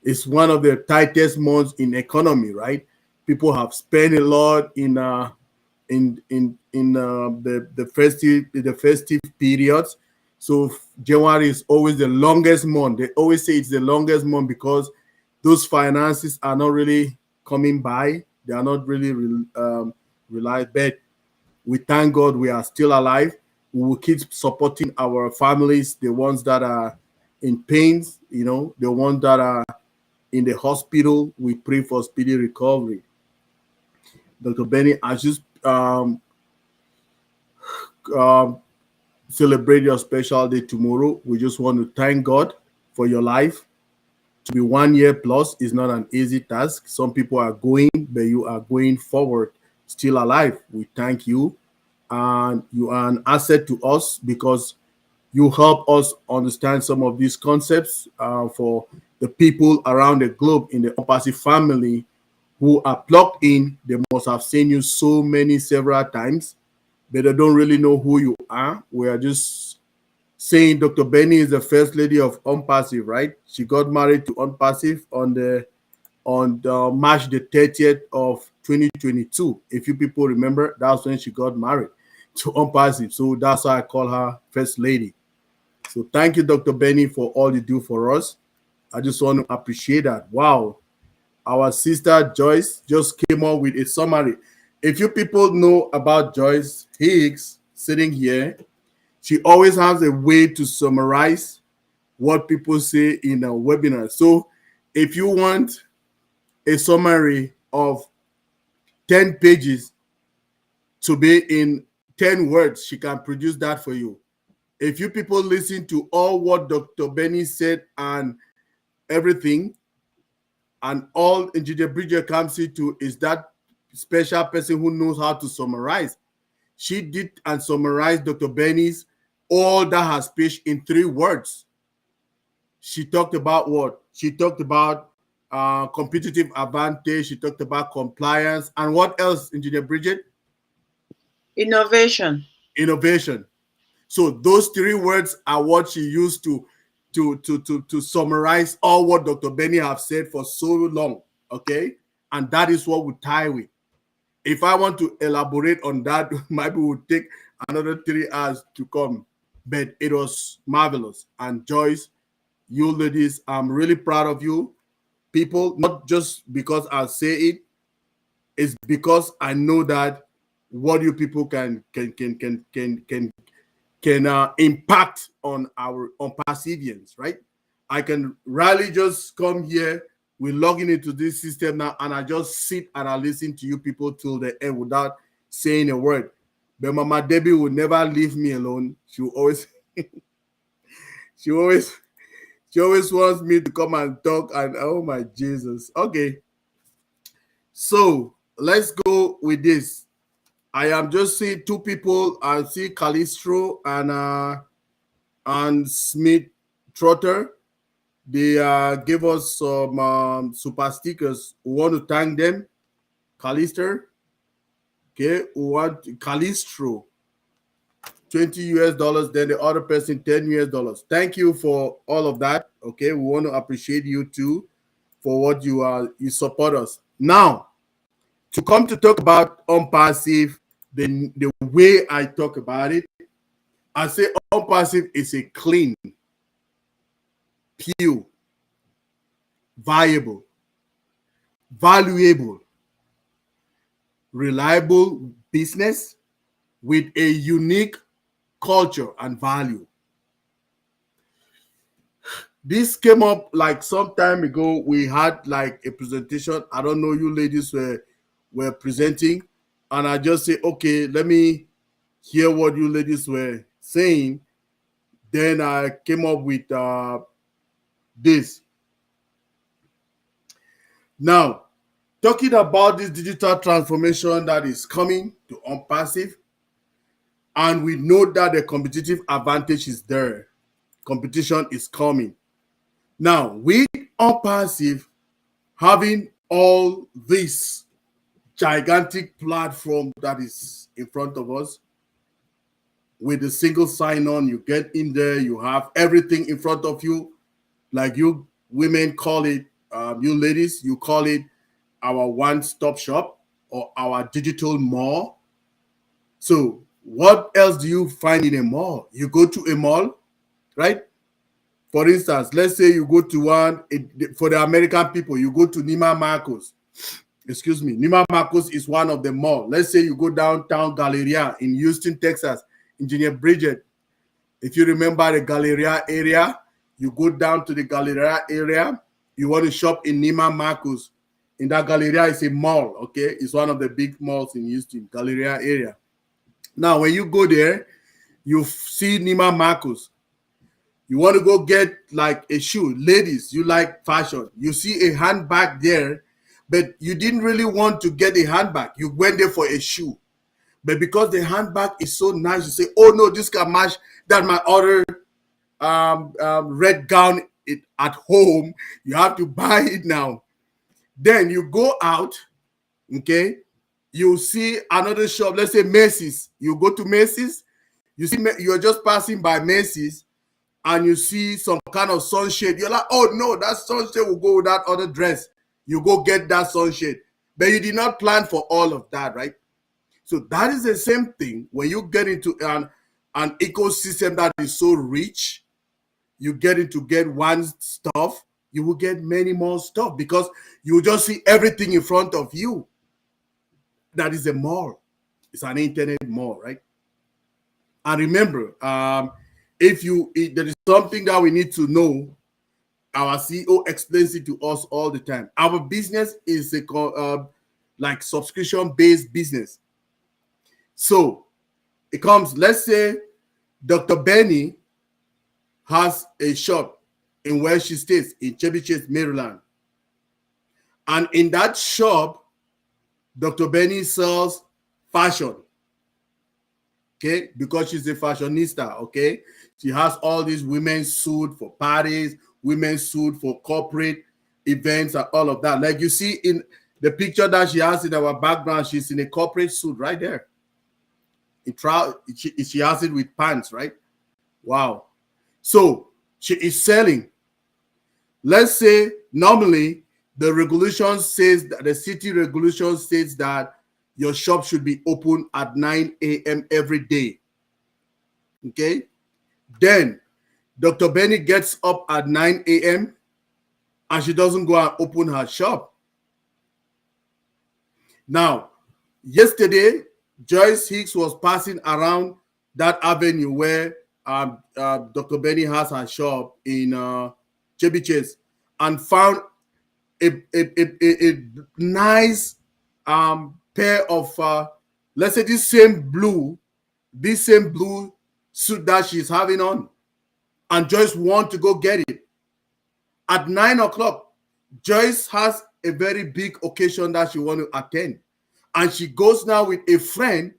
It's one of the tightest months in economy, right? People have spent a lot in the festive periods. So January is always the longest month. They always say it's the longest month because those finances are not really coming by. They are not really reliable. But we thank God we are still alive. We will keep supporting our families, the ones that are in pains, the ones that are in the hospital. We pray for speedy recovery. Dr. Benny, I just celebrate your special day tomorrow. We just want to thank God for your life. To be 1 year plus is not an easy task. Some people are going, but you are going forward, still alive. We thank you. And you are an asset to us because you help us understand some of these concepts for the people around the globe in the ONPASSIVE family who are plugged in. They must have seen you several times, but they don't really know who you are. We are just saying Dr. Benny is the first lady of ONPASSIVE, right? She got married to ONPASSIVE on March the 30th of 2022. If you people remember, that's when she got married to ONPASSIVE. So that's why I call her first lady. So thank you, Dr. Benny, for all you do for us. I just want to appreciate that. Wow. Our sister Joyce just came up with a summary. If you people know about Joyce Higgs sitting here, she always has a way to summarize what people say in a webinar. So if you want a summary of 10 pages to be in 10 words, she can produce that for you. If you people listen to all what Dr. Benny said and everything, and all Engineer Bridget comes to is that special person who knows how to summarize. She did and summarized Dr. Benny's all that her speech in 3 words. She talked about what? She talked about competitive advantage. She talked about compliance. And what else, Engineer Bridget? Innovation. Innovation. So those 3 words are what she used to to summarize all what Dr. Benny have said for so long, okay? And that is what we tie with. If I want to elaborate on that, maybe it would take another 3 hours to come. But it was marvelous. And Joyce, you ladies, I'm really proud of you. People, not just because I say it, it's because I know that what you people can impact on our Passivians, right? I can really just come here. We're logging into this system now, and I just sit and I listen to you people till the end without saying a word. But Mama Debbie will never leave me alone. She will always, she always wants me to come and talk. And oh my Jesus. Okay. So let's go with this. I am just seeing 2 people. I see Calistro and Smith Trotter. They gave us some super stickers. We want to thank them. Callister. Okay, we want Calistro. $20 US, then the other person $10 US. Thank you for all of that. Okay, we want to appreciate you too for what you support us. Now, to come to talk about ONPASSIVE, the way I talk about it, I say ONPASSIVE is a clean, pure, viable, valuable, reliable business with a unique culture and value. This came up like some time ago. We had like a presentation. I don't know, you ladies were presenting, and I just say, okay, let me hear what you ladies were saying. Then I came up with this. Now, talking about this digital transformation that is coming to ONPASSIVE, and we know that the competitive advantage is there. Competition is coming. Now, with ONPASSIVE having all this gigantic platform that is in front of us, with a single sign-on, you get in there, you have everything in front of you, like you women call it, you ladies, you call it our one-stop shop or our digital mall. So what else do you find in a mall? You go to a mall, right? For instance, let's say you go to one, for the American people, you go to Neiman Marcus. Excuse me, Neiman Marcus is one of the mall. Let's say you go downtown Galleria in Houston, Texas, Engineer Bridget. If you remember the Galleria area, you go down to the Galleria area, you want to shop in Neiman Marcus. In that Galleria is a mall, okay? It's one of the big malls in Houston, Galleria area. Now, when you go there, you see Neiman Marcus. You want to go get like a shoe. Ladies, you like fashion. You see a handbag there, but you didn't really want to get a handbag. You went there for a shoe. But because the handbag is so nice, you say, oh no, this can match that my other red gown at home. You have to buy it now. Then you go out, okay? You see another shop, let's say Macy's. You go to Macy's, you see you're just passing by Macy's, and you see some kind of sunshade. You're like, oh no, that sunshade will go with that other dress. You go get that sunshade. But you did not plan for all of that, right? So that is the same thing when you get into an ecosystem that is so rich. You get one stuff, you will get many more stuff because you just see everything in front of you. That is a mall. It's an internet mall, right? And remember, if there is something that we need to know, our CEO explains it to us all the time. Our business is a like subscription-based business. So it comes, let's say Dr. Benny has a shop in where she stays, in Chevy Chase, Maryland. And in that shop, Dr. Benny sells fashion, okay? Because she's a fashionista, okay? She has all these women's suit for parties, women's suit for corporate events and all of that. Like you see in the picture that she has in our background, she's in a corporate suit right there. She has it with pants, right? Wow. So She is selling. Let's say normally the regulation says that the city regulation states that your shop should be open at 9 a.m. every day. Okay. Then Dr. Benny gets up at 9 a.m. and she doesn't go and open her shop. Now, yesterday, Joyce Hicks was passing around that avenue where Dr. Benny has her shop in Chevy Chase and found a nice pair of, let's say this same blue suit that she's having on. And Joyce wants to go get it. At 9 o'clock, Joyce has a very big occasion that she wants to attend. And she goes now with a friend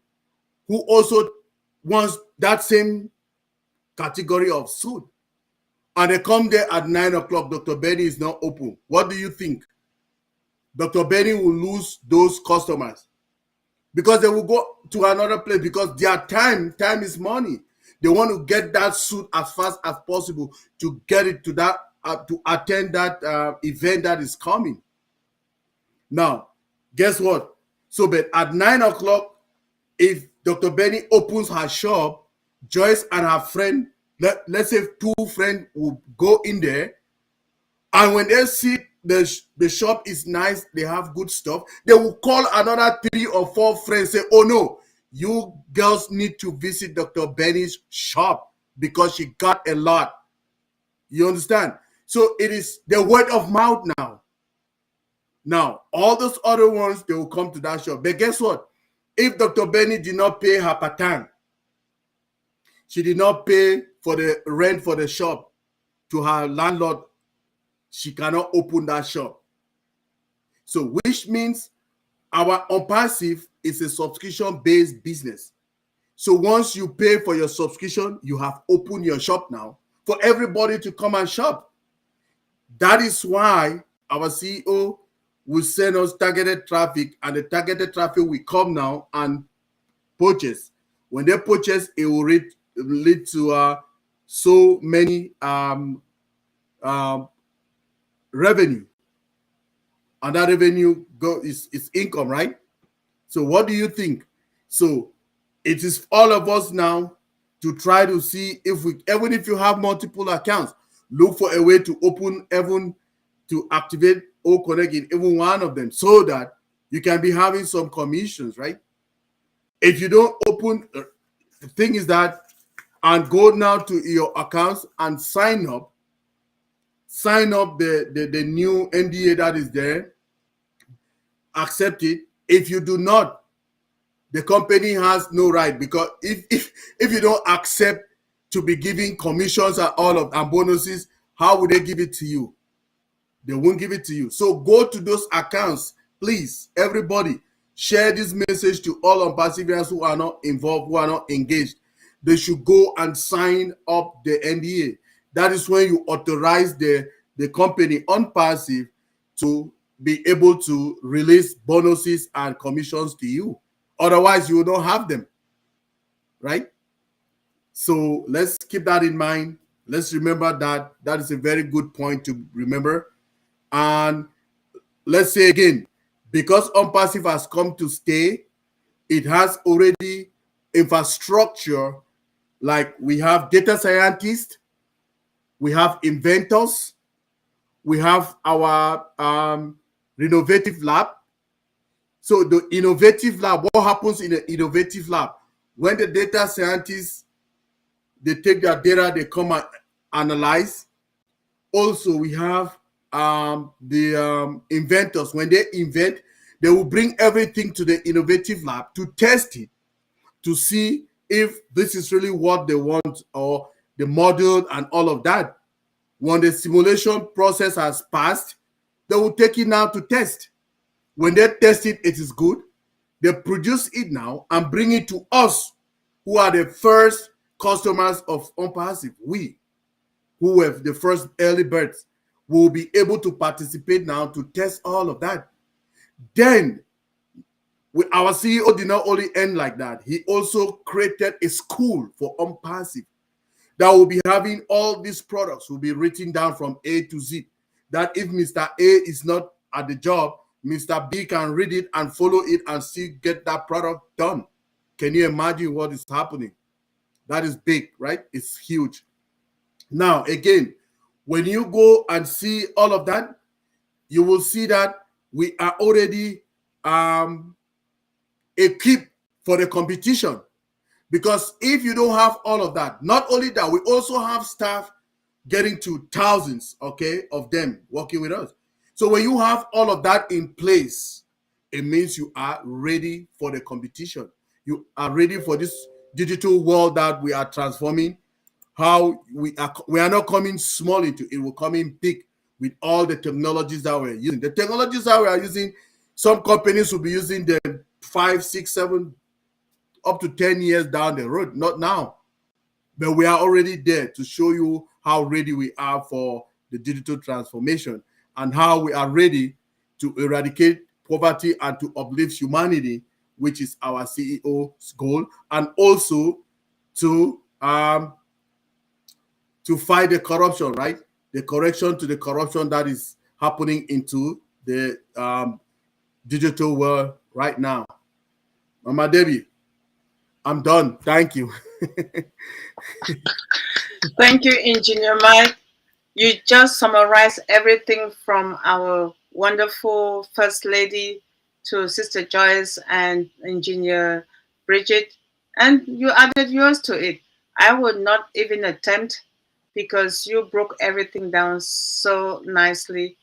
who also wants that same category of suit. And they come there at 9 o'clock. Dr. Benny is not open. What do you think? Dr. Benny will lose those customers because they will go to another place because their time is money. They want to get that suit as fast as possible to get it to that to attend that event that is coming. Now, guess what? So, but at 9 o'clock, if Dr. Benny opens her shop, Joyce and her friend, let's say 2 friends will go in there, and when they see the shop is nice, they have good stuff, they will call another 3 or 4 friends, say, oh no, you girls need to visit Dr. Benny's shop because she got a lot. You understand? So it is the word of mouth now. Now, all those other ones, they will come to that shop. But guess what? If Dr. Benny did not pay her patan, she did not pay for the rent for the shop to her landlord, she cannot open that shop. So which means our ONPASSIVE is a subscription-based business. So once you pay for your subscription, you have opened your shop now for everybody to come and shop. That is why our CEO will send us targeted traffic, and the targeted traffic will come now and purchase. When they purchase, it will lead to so many revenue, and that revenue is income, right? So what do you think? So it is all of us now to try to see if we, even if you have multiple accounts, look for a way to open, even to activate or connect in even one of them so that you can be having some commissions, right? If you don't open, the thing is that, and go now to your accounts and sign up the new NDA that is there, accept it. If you do not, the company has no right, because if you don't accept to be giving commissions and all of and bonuses, how would they give it to you? They won't give it to you. So go to those accounts, please. Everybody, share this message to all ONPASSIVians who are not involved, who are not engaged. They should go and sign up the NDA. That is when you authorize the company ONPASSIVE to be able to release bonuses and commissions to you. Otherwise, you will not have them, right? So let's keep that in mind. Let's remember that. That is a very good point to remember. And let's say again, because ONPASSIVE has come to stay, it has already infrastructure. Like we have data scientists, we have inventors, we have our innovative lab. So the innovative lab, what happens in the innovative lab? When the data scientists, they take their data, they come and analyze. Also, we have the inventors. When they invent, they will bring everything to the innovative lab to test it, to see if this is really what they want, or the model and all of that. When the simulation process has passed, they will take it now to test. When they test it, it is good. They produce it now and bring it to us, who are the first customers of ONPASSIVE. We, who were the first early birds, will be able to participate now to test all of that. Then, our CEO did not only end like that. He also created a school for ONPASSIVE. that will be having all these products will be written down from A to Z. That if Mr. A is not at the job, Mr. B can read it and follow it and still get that product done. Can you imagine what is happening? That is big, right? It's huge. Now, again, when you go and see all of that, you will see that we are already equipped for the competition. Because if you don't have all of that, not only that, we also have staff getting to thousands, okay, of them working with us. So when you have all of that in place, it means you are ready for the competition. You are ready for this digital world that we are transforming. How we are not coming small into it, we're coming big with all the technologies that we're using. The technologies that we are using, some companies will be using them 5, 6, 7, up to 10 years down the road, not now. But we are already there to show you how ready we are for the digital transformation and how we are ready to eradicate poverty and to uplift humanity, which is our CEO's goal, and also to fight the corruption, right? The correction to the corruption that is happening into the digital world right now. Mama Debbie, I'm done. Thank you. Thank you, Engineer Mike. You just summarized everything from our wonderful First Lady to Sister Joyce and Engineer Bridget, and you added yours to it. I would not even attempt because you broke everything down so nicely.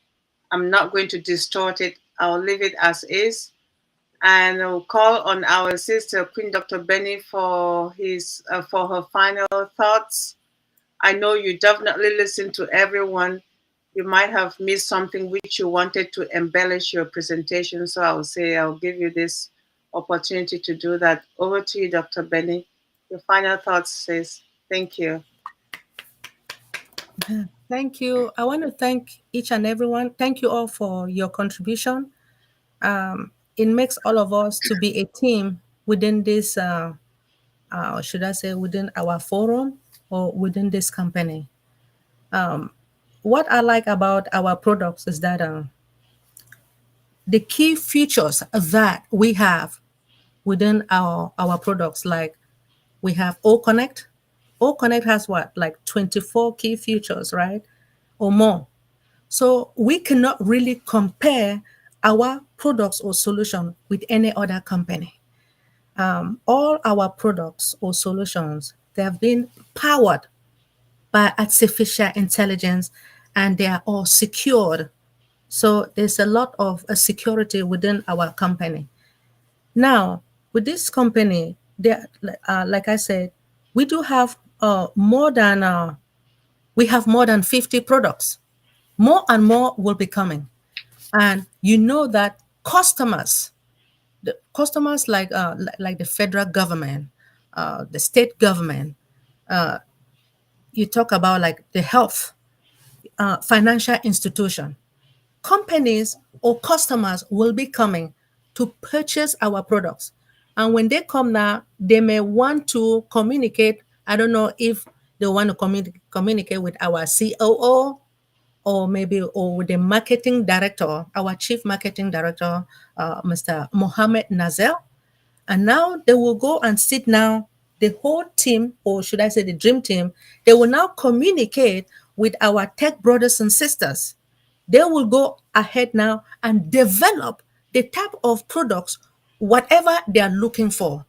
I'm not going to distort it. I'll leave it as is. And I'll call on our sister Queen Dr. Benny for her final thoughts. I know you definitely listened to everyone. You might have missed something which you wanted to embellish your presentation. So I'll give you this opportunity to do that. Over to you, Dr. Benny. Your final thoughts, sis. Thank you. Thank you. I want to thank each and everyone. Thank you all for your contribution. It makes all of us to be a team within this, should I say, within our forum or within this company. What I like about our products is that the key features that we have within our products, like we have O-Connect. O-Connect has what, like 24 key features, right? Or more. So we cannot really compare our products or solution with any other company. All our products or solutions, they have been powered by artificial intelligence and they are all secured. So there's a lot of security within our company. Now, with this company, like I said, we do have more than 50 products. More and more will be coming. And you know that customers like the federal government, the state government, you talk about like the health, financial institution, companies or customers will be coming to purchase our products. And when they come now, they may want to communicate. I don't know if they want to communicate with our COO or with the marketing director, our chief marketing director, Mr. Mohammed Nazel. And now they will go and sit now, the whole team, or should I say the dream team, they will now communicate with our tech brothers and sisters. They will go ahead now and develop the type of products, whatever they are looking for.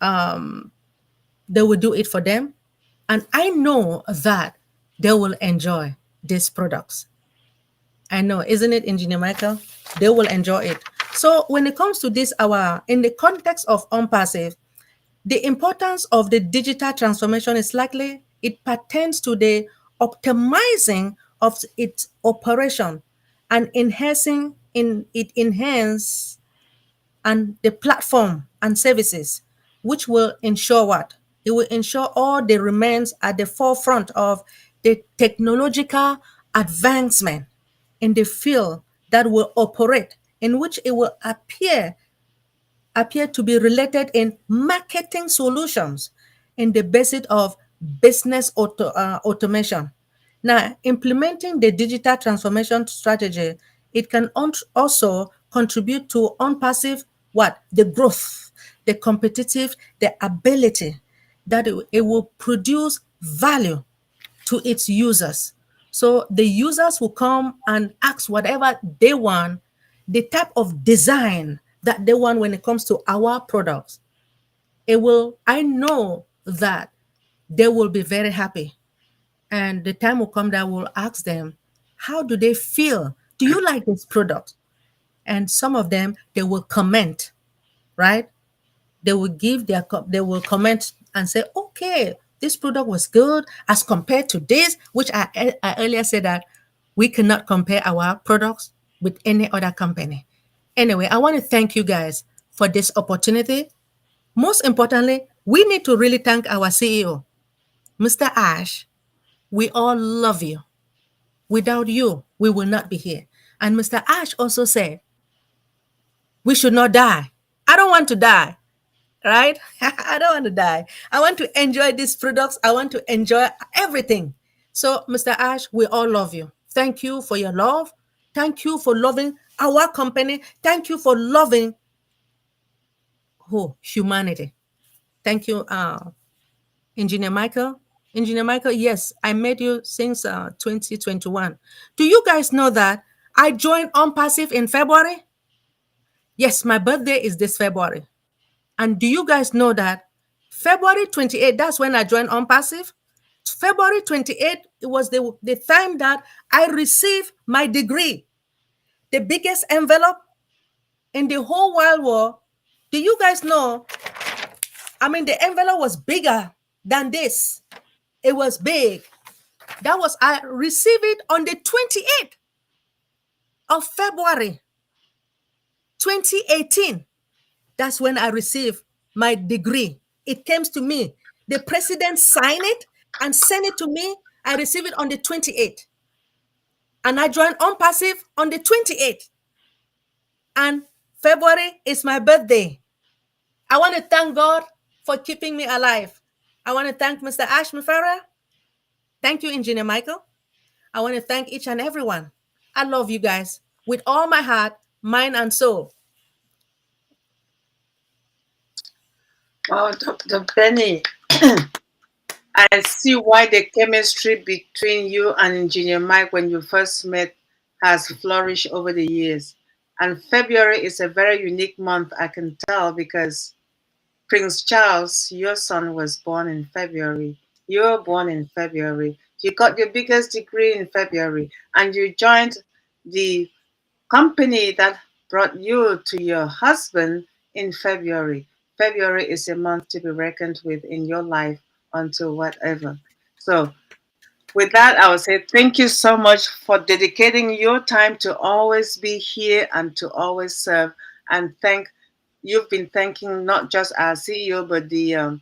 They will do it for them. And I know that they will enjoy these products. I know, isn't it, Engineer Michael? They will enjoy it. So when it comes to this, in the context of ONPASSIVE, the importance of the digital transformation is likely it pertains to the optimizing of its operation and enhancing and the platform and services, which will ensure what? It will ensure all the remains at the forefront of the technological advancement in the field that will operate, in which it will appear to be related in marketing solutions in the basis of business automation. Now, implementing the digital transformation strategy, it can also contribute to ONPASSIVE what? The growth, the competitive, the ability that it will produce value to its users. So the users will come and ask whatever they want, the type of design that they want when it comes to our products. I know that they will be very happy. And the time will come that we'll ask them, how do they feel? Do you like this product? And some of them, they will comment, right? They will comment and say, okay, this product was good as compared to this, which I earlier said that we cannot compare our products with any other company. Anyway, I want to thank you guys for this opportunity. Most importantly, we need to really thank our CEO, Mr. Ash. We all love you. Without you, we will not be here. And Mr. Ash also said, we should not die. I don't want to die, right? I don't want to die. I want to enjoy these products. I want to enjoy everything. So, Mr. Ash, we all love you. Thank you for your love. Thank you for loving our company. Thank you for loving humanity. Thank you, Engineer Michael. Engineer Michael, yes, I met you since 2021. Do you guys know that I joined ONPASSIVE in February? Yes, my birthday is this February. And do you guys know that February 28th, that's when I joined ONPASSIVE? February 28th, it was the time that I received my degree. The biggest envelope in the whole wide world. Do you guys know? I mean, the envelope was bigger than this. It was big. I received it on the 28th of February 2018. That's when I received my degree. It came to me. The president signed it and sent it to me. I received it on the 28th. And I joined ONPASSIVE on the 28th. And February is my birthday. I want to thank God for keeping me alive. I want to thank Mr. Ash Mufara. Thank you, Engineer Michael. I want to thank each and everyone. I love you guys with all my heart, mind, and soul. Oh, Dr. Benny, I see why the chemistry between you and Engineer Mike when you first met has flourished over the years. And February is a very unique month, I can tell, because Prince Charles, your son, was born in February. You were born in February. You got your biggest degree in February. And you joined the company that brought you to your husband in February. February is a month to be reckoned with in your life until whatever. So with that, I would say thank you so much for dedicating your time to always be here and to always serve. And you've been thanking not just our CEO, but the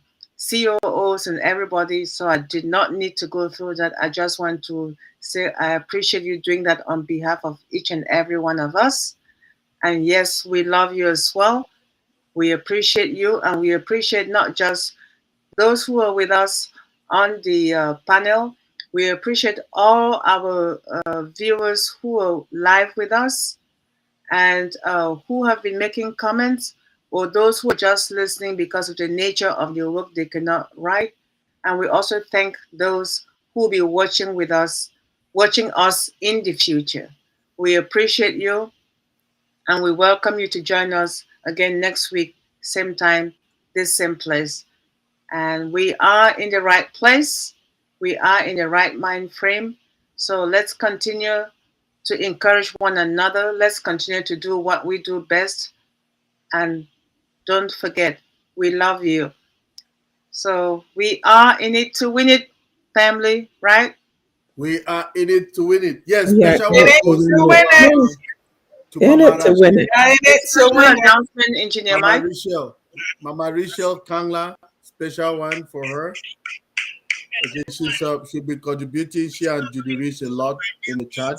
COOs and everybody. So I did not need to go through that. I just want to say I appreciate you doing that on behalf of each and every one of us. And yes, we love you as well. We appreciate you, and we appreciate not just those who are with us on the panel. We appreciate all our viewers who are live with us and who have been making comments, or those who are just listening because of the nature of their work they cannot write. And we also thank those who will be watching us in the future. We appreciate you, and we welcome you to join us again next week, same time, this same place. And we are in the right place. We are in the right mind frame. So let's continue to encourage one another. Let's continue to do what we do best. And don't forget, we love you. So we are in it to win it, family, right? We are in it to win it. Yes, We are special In one it goes to win it. to In Mama it to win it. In it to Rachel, win announcement, Engineer Mike. Mama Rachel Kangla, special one for her. Okay, she'll be contributing. She and Judy Rich a lot in the chat.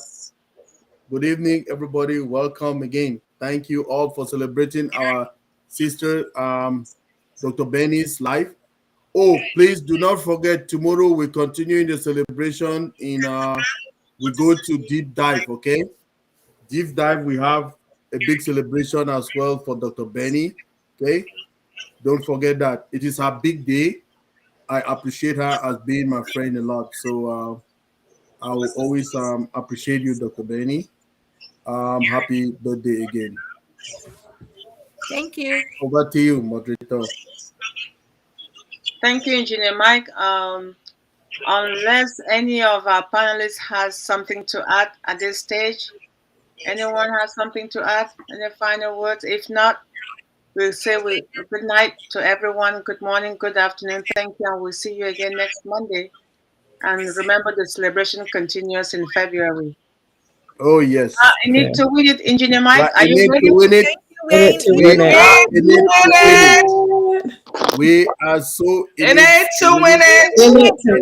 Good evening, everybody. Welcome again. Thank you all for celebrating our sister, Dr. Benny's life. Oh, please do not forget, tomorrow we continue the celebration in we go to deep dive, okay? Deep dive, we have a big celebration as well for Dr. Benny, okay? Don't forget that. It is her big day. I appreciate her as being my friend a lot. So I will always appreciate you, Dr. Benny. Happy birthday again. Thank you. Over to you, moderator. Thank you, Engineer Mike. Unless any of our panelists has something to add at this stage, anyone has something to add? Any final words? If not, we'll say good night to everyone. Good morning, good afternoon. Thank you, and we'll see you again next Monday. And remember, the celebration continues in February. Oh, yes. I need to win it, Engineer Mike. Right, Are you need ready? to win it. In it to We win are it. in it to win it. We are so In it to win it. In it to